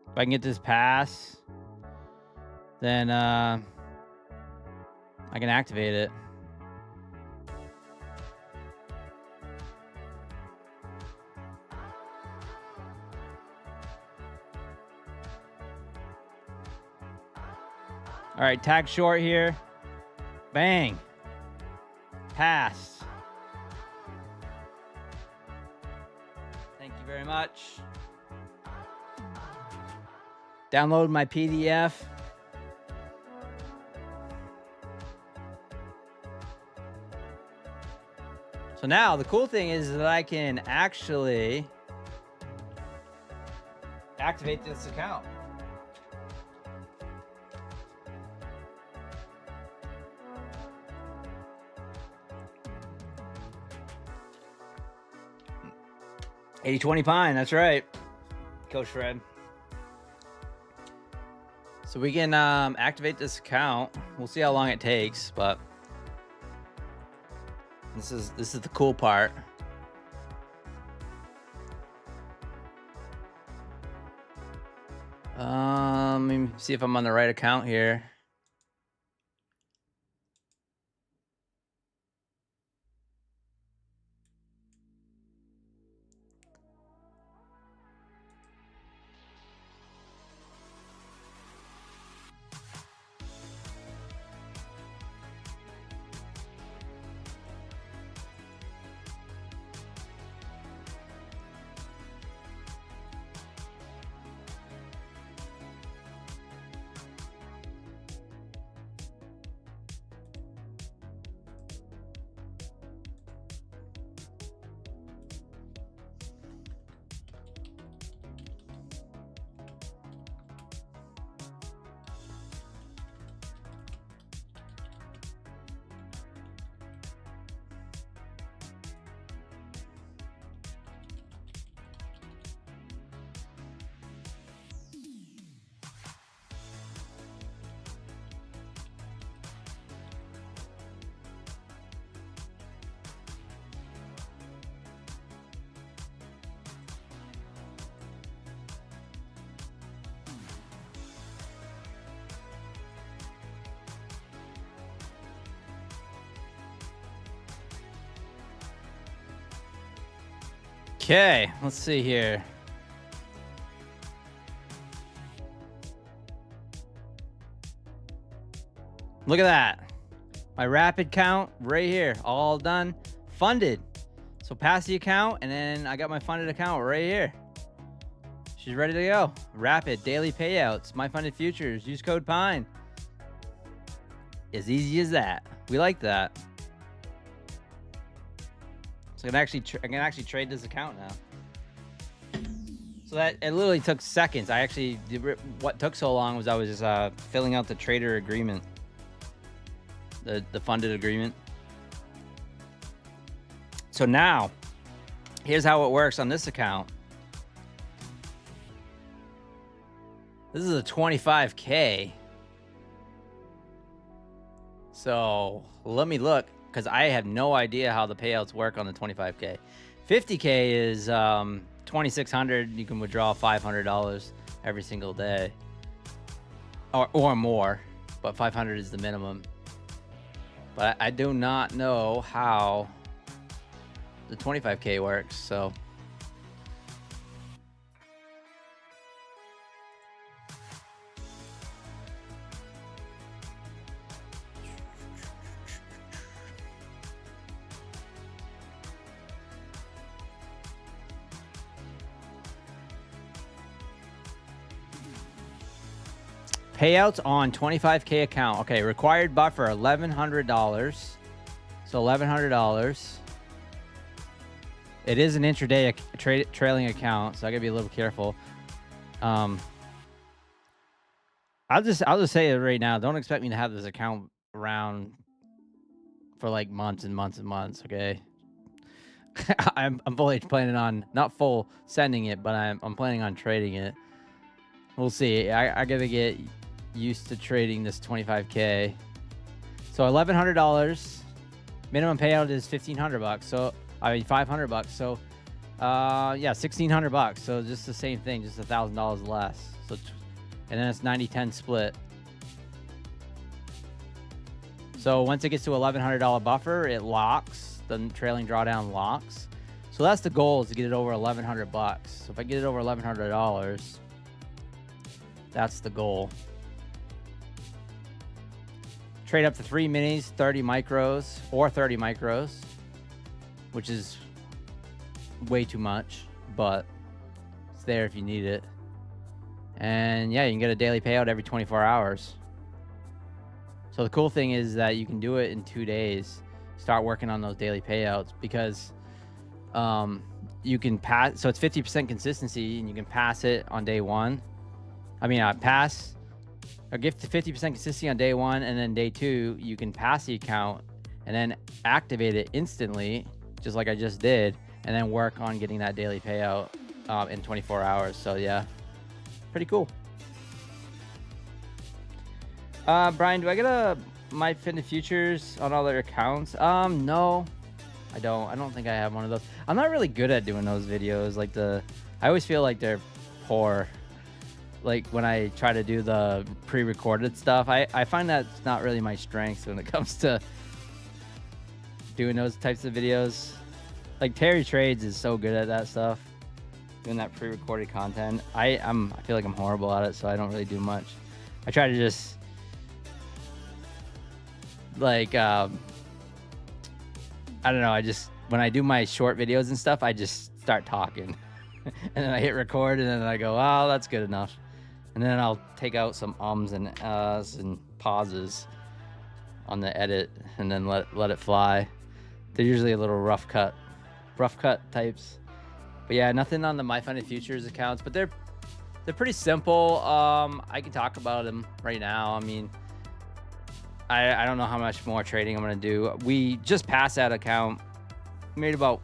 If I can get this pass, then I can activate it. All right, tag short here. Bang. Pass. Thank you very much. Download my PDF. So now the cool thing is that I can actually activate this account. $80.20 Pine, that's right, Coach Fred. So we can activate this account. We'll see how long it takes, but This is the cool part. Let me see if I'm on the right account here. Okay, let's see here. Look at that. My rapid count right here, all done, funded. So pass the account, and then I got my funded account right here. She's ready to go. Rapid daily payouts, my funded futures. Use code PINE. As easy as that. We like that. So I can actually trade this account now. So that it literally took seconds. What took so long was I was just filling out the trader agreement, the funded agreement. So now, here's how it works on this account. This is a 25K. So let me look, because I have no idea how the payouts work on the 25K. 50K is 2,600. You can withdraw $500 every single day, or more, but 500 is the minimum. But I do not know how the 25K works, so. Payouts on 25K account. Okay, required buffer $1,100. So $1,100. It is an intraday trailing account, so I gotta be a little careful. I'll just say it right now. Don't expect me to have this account around for like months and months and months. Okay, I'm fully planning on not full sending it, but I'm planning on trading it. We'll see. I gotta get used to trading this 25K. So $1,100. Minimum payout is $1,500. So I mean $500. So yeah, $1,600. So just the same thing, just $1,000 less. So and then it's 90-10 split. So once it gets to $1,100 buffer, it locks. The trailing drawdown locks. So that's the goal, is to get it over $1,100. So if I get it over $1,100, that's the goal. Trade up to 3 minis, 30 micros, or 30 micros, which is way too much, but it's there if you need it. And yeah, you can get a daily payout every 24 hours. So the cool thing is that you can do it in 2 days. Start working on those daily payouts, because you can pass. So it's 50% consistency, and you can pass it on day one. I mean, pass or give to 50% consistency on day one, and then day two, you can pass the account and then activate it instantly, just like I just did, and then work on getting that daily payout in 24 hours. So yeah, pretty cool. Brian, do I get my Fitness Futures on all their accounts? No. I don't think I have one of those. I'm not really good at doing those videos. Like I always feel like they're poor. Like when I try to do the pre-recorded stuff, I find that's not really my strength when it comes to doing those types of videos. Like Terry Trades is so good at that stuff, doing that pre-recorded content. I feel like I'm horrible at it, so I don't really do much. I try to just like I don't know, when I do my short videos and stuff, I just start talking. And then I hit record and then I go, oh, that's good enough. And then I'll take out some ums and ahs and pauses on the edit and then let it fly. They're usually a little rough cut types. But yeah, nothing on the My Funded Futures accounts, but they're pretty simple. I can talk about them right now. I mean, I don't know how much more trading I'm gonna do. We just passed that account, made about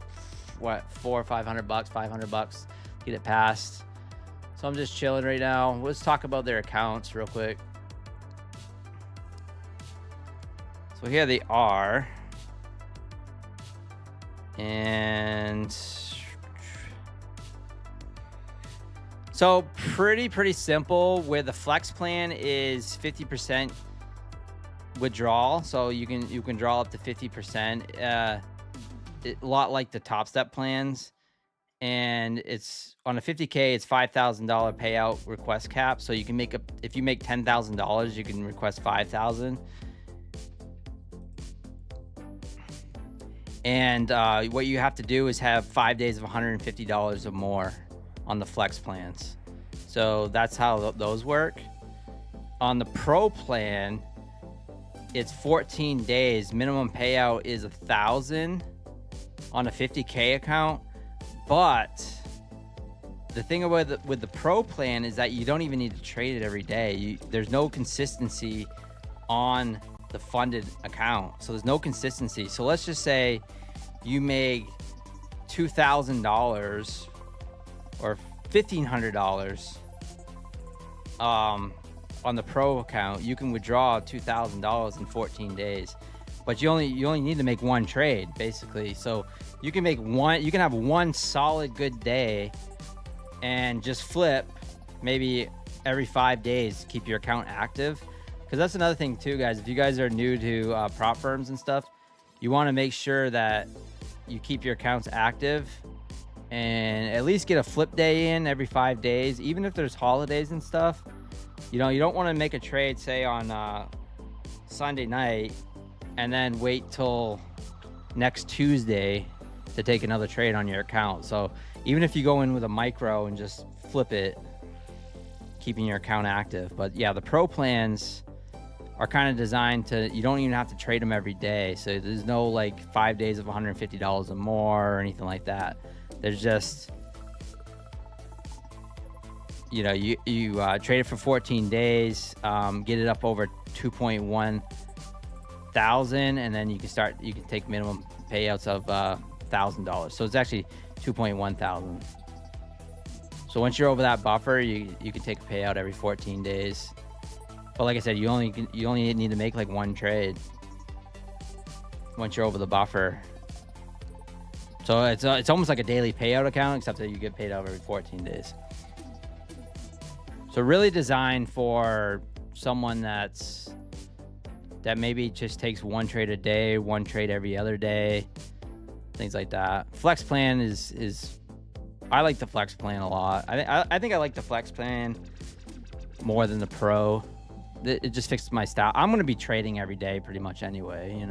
what, $400 or $500, $500 to get it passed. So I'm just chilling right now. Let's talk about their accounts real quick. So here they are. And so pretty simple. Where the flex plan is 50% withdrawal, so you can draw up to 50%. A lot like the Top Step plans, and it's on a 50K. It's $5,000 payout request cap. So you can make if you make $10,000, you can request $5,000. And what you have to do is have 5 days of $150 or more on the flex plans. So that's how those work. On the pro plan, it's 14 days. Minimum payout is $1,000 on a 50K account. But the thing with the pro plan is that you don't even need to trade it every day. There's no consistency on the funded account, so there's no consistency. So let's just say you make $2,000 or $1,500 on the pro account. You can withdraw $2,000 in 14 days, but you only need to make one trade basically. So you can have one solid good day and just flip maybe every 5 days to keep your account active. Because that's another thing too, guys. If you guys are new to prop firms and stuff, you want to make sure that you keep your accounts active and at least get a flip day in every 5 days, even if there's holidays and stuff. You don't want to make a trade, say on Sunday night, and then wait till next Tuesday to take another trade on your account. So even if you go in with a micro and just flip it, keeping your account active. But yeah, the pro plans are kind of designed to, you don't even have to trade them every day. So there's no like 5 days of $150 or more or anything like that. There's just, you trade it for 14 days, get it up over 2.1 thousand, and then you can take minimum payouts of $1,000. So it's actually 2.1 thousand. So once you're over that buffer, you can take a payout every 14 days. But like I said, you only need to make like one trade once you're over the buffer. So it's almost like a daily payout account, except that you get paid out every 14 days. So really designed for someone that maybe just takes one trade a day, one trade every other day, things like that. Flex plan is I like the flex plan a lot. I think I like the flex plan more than the pro. It just fixes my style. I'm going to be trading every day pretty much anyway,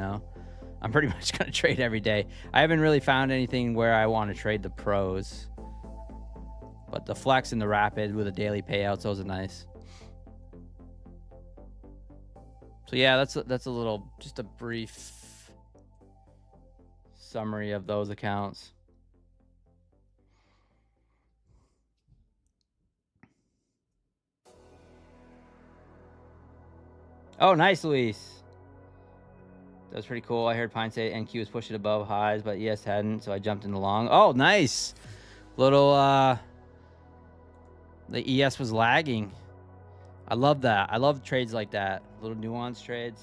I'm pretty much going to trade every day. I haven't really found anything where I want to trade the pros. But the flex and the rapid with the daily payouts, those are nice. So yeah, that's just a brief summary of those accounts. Oh, nice, Luis. That was pretty cool. I heard Pine say NQ was pushing above highs, but ES hadn't, so I jumped in the long. Oh, nice. Little, the ES was lagging. I love that. I love trades like that. Little nuanced trades.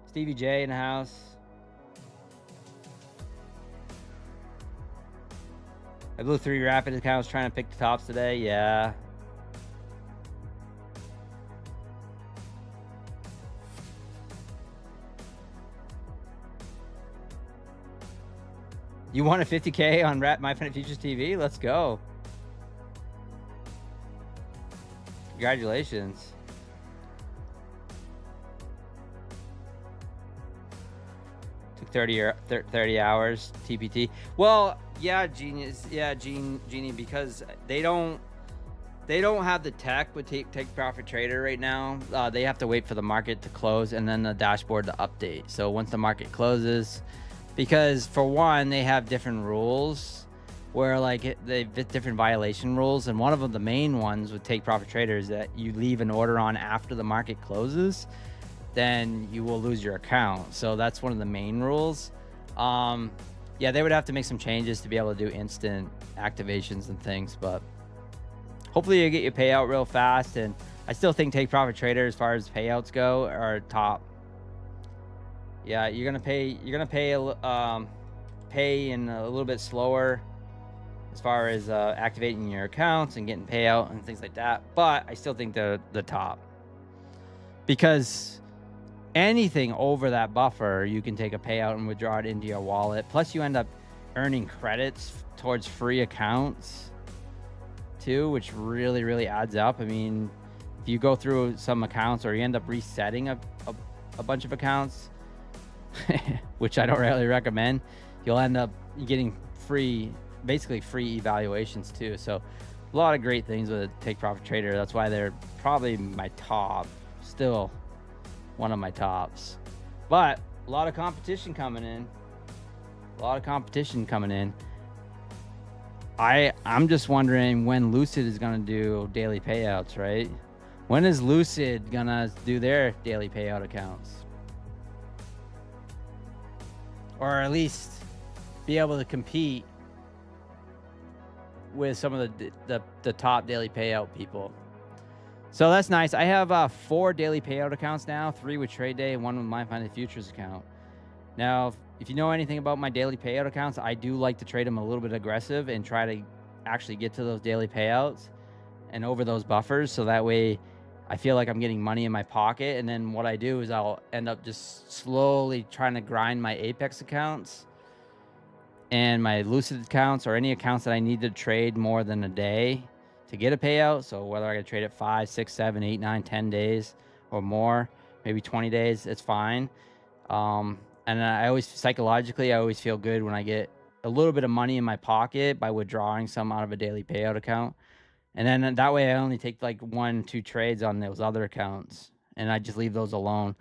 Stevie J in the house. I blew 3 rapid accounts trying to pick the tops today. Yeah. You won a 50K on My Fun Futures TV? Let's go. Congratulations. Took 30 hours TPT. Well, yeah, genius. Yeah, Genie, because they don't have the tech with Take Profit Trader right now. They have to wait for the market to close and then the dashboard to update. So once the market closes, because for one, they have different rules where like they've different violation rules, and one of them, the main ones with Take Profit Trader, is that you leave an order on after the market closes, then you will lose your account. So that's one of the main rules. Yeah, they would have to make some changes to be able to do instant activations and things, but hopefully you get your payout real fast. And I still think Take Profit Trader, as far as payouts go, are top. Yeah, you're gonna pay in a little bit slower as far as activating your accounts and getting payout and things like that. But I still think they're the top, because anything over that buffer, you can take a payout and withdraw it into your wallet. Plus, you end up earning credits towards free accounts too, which really, really adds up. I mean, if you go through some accounts or you end up resetting a bunch of accounts, which I don't really recommend, you'll end up getting basically free evaluations too. So a lot of great things with Take Profit Trader. That's why they're probably my top, still one of my tops. But a lot of competition coming in. I'm just wondering when Lucid is going to do daily payouts, right? When is Lucid going to do their daily payout accounts? Or at least be able to compete with some of the top daily payout people. So that's nice. I have 4 daily payout accounts now, 3 with Trade Day and 1 with My Finding Futures account. Now, if you know anything about my daily payout accounts, I do like to trade them a little bit aggressive and try to actually get to those daily payouts and over those buffers. So that way I feel like I'm getting money in my pocket. And then what I do is I'll end up just slowly trying to grind my Apex accounts and my Lucid accounts, or any accounts that I need to trade more than a day to get a payout. So whether I gotta trade it 5, 6, 7, 8, 9, 10 days or more, maybe 20 days, it's fine. And I always, psychologically, I always feel good when I get a little bit of money in my pocket by withdrawing some out of a daily payout account. And then that way I only take like 1, 2 trades on those other accounts, and I just leave those alone.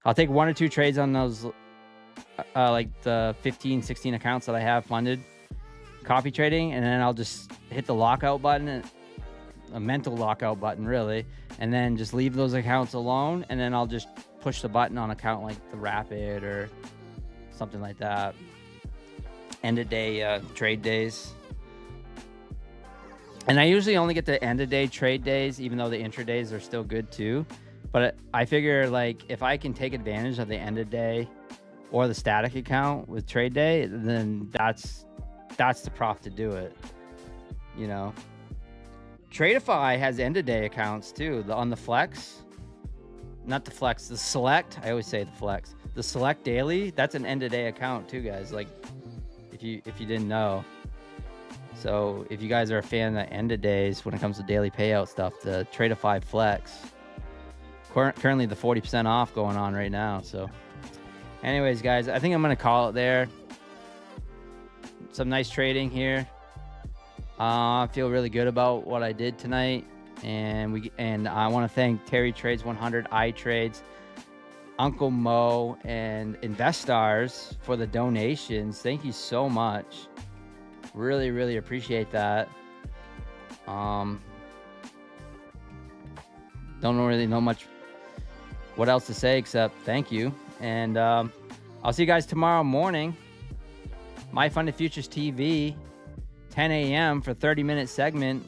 I'll take 1 or 2 trades on those, like the 15, 16 accounts that I have funded copy trading, and then I'll just hit the lockout button, a mental lockout button really, and then just leave those accounts alone. And then I'll just push the button on account like the Rapid or something like that. End of day trade days. And I usually only get the end of day trade days, even though the intradays are still good too. But I figure like if I can take advantage of the end of day or the static account with trade day, then that's the prop to do it. You know, Tradeify has end of day accounts too. On the Flex, not the Flex, the Select. I always say the Flex. The Select Daily, that's an end of day account too, guys. Like if you didn't know. So if you guys are a fan of the end of days when it comes to daily payout stuff, the Tradeify Flex, currently the 40% off going on right now. So anyways, guys, I think I'm gonna call it there. Some nice trading here. I feel really good about what I did tonight, and I want to thank Terry Trades 100, iTrades, Uncle Mo, and Investars for the donations. Thank you so much. Really, really appreciate that. Don't really know much what else to say except thank you. And I'll see you guys tomorrow morning. My Funded Futures TV, 10 a.m. for 30-minute segment.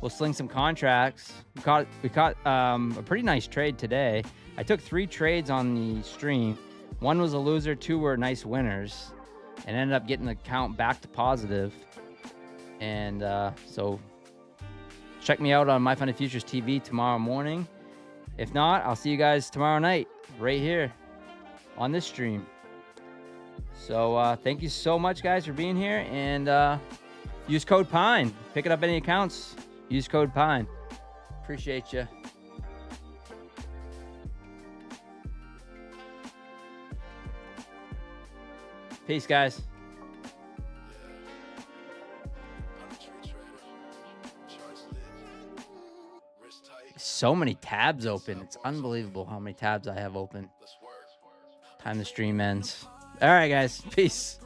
We'll sling some contracts. We caught a pretty nice trade today. I took 3 trades on the stream. 1 was a loser, 2 were nice winners, and ended up getting the count back to positive. And so check me out on My Funded Futures TV tomorrow morning. If not, I'll see you guys tomorrow night right here on this stream. So thank you so much, guys, for being here. And use code PINE. Picking up any accounts, use code PINE. Appreciate you. Peace, guys. So many tabs open. It's unbelievable how many tabs I have open. Time the stream ends. All right, guys. Peace.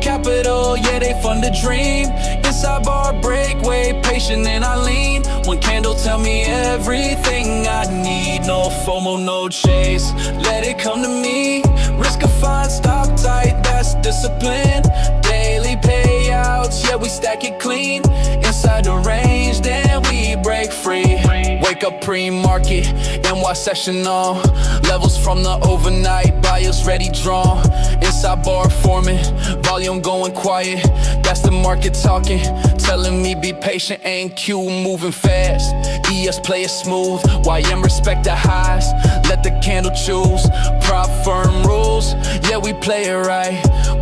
Capital, yeah, they fund the dream. Inside bar break, way patient and I lean. One candle tell me everything I need. No FOMO, no chase, let it come to me. Risk a fine, stop tight, that's discipline. Daily payouts, yeah, we stack it clean. Inside the range, then we break free. Wake up pre-market, NY session on. Levels from the overnight, buyers ready drawn. Inside bar forming, volume going quiet. That's the market talking, telling me be patient. Ain't Q moving fast, ES play it smooth. YM respect the highs, let the candle choose. Prop firm rules, yeah, we play it right.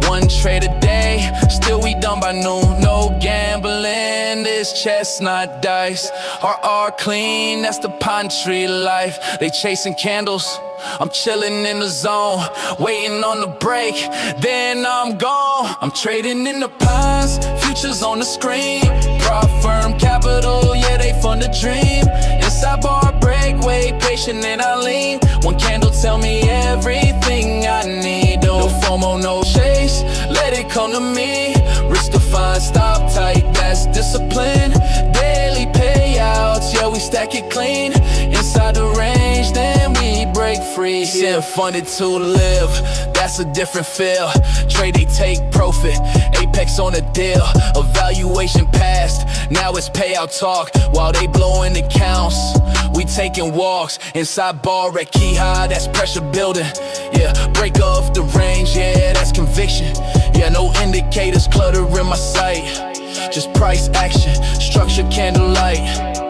One trade a day, still we done by noon. No gambling, this chestnut dice. RR clean, that's the pine tree life. They chasing candles, I'm chilling in the zone, waiting on the break, then I'm gone. I'm trading in the pines, futures on the screen. Prop firm capital, yeah, they fund the dream. Inside bar break, way patient and I lean. One candle tell me everything I need. No FOMO, no chase, let it come to me. Risk defined, stop tight, that's discipline. Daily payouts, yeah, we stack it clean. Inside the range, then we break free. Yeah, funded to live, that's a different feel. Trade, they take profit, apex on the deal. Evaluation passed, now it's payout talk. While they blowing accounts, we taking walks. Inside bar at key high, that's pressure building. Yeah, break off the range, yeah, that's conviction. Yeah, no indicators cluttering my sight, just price action. Structure candle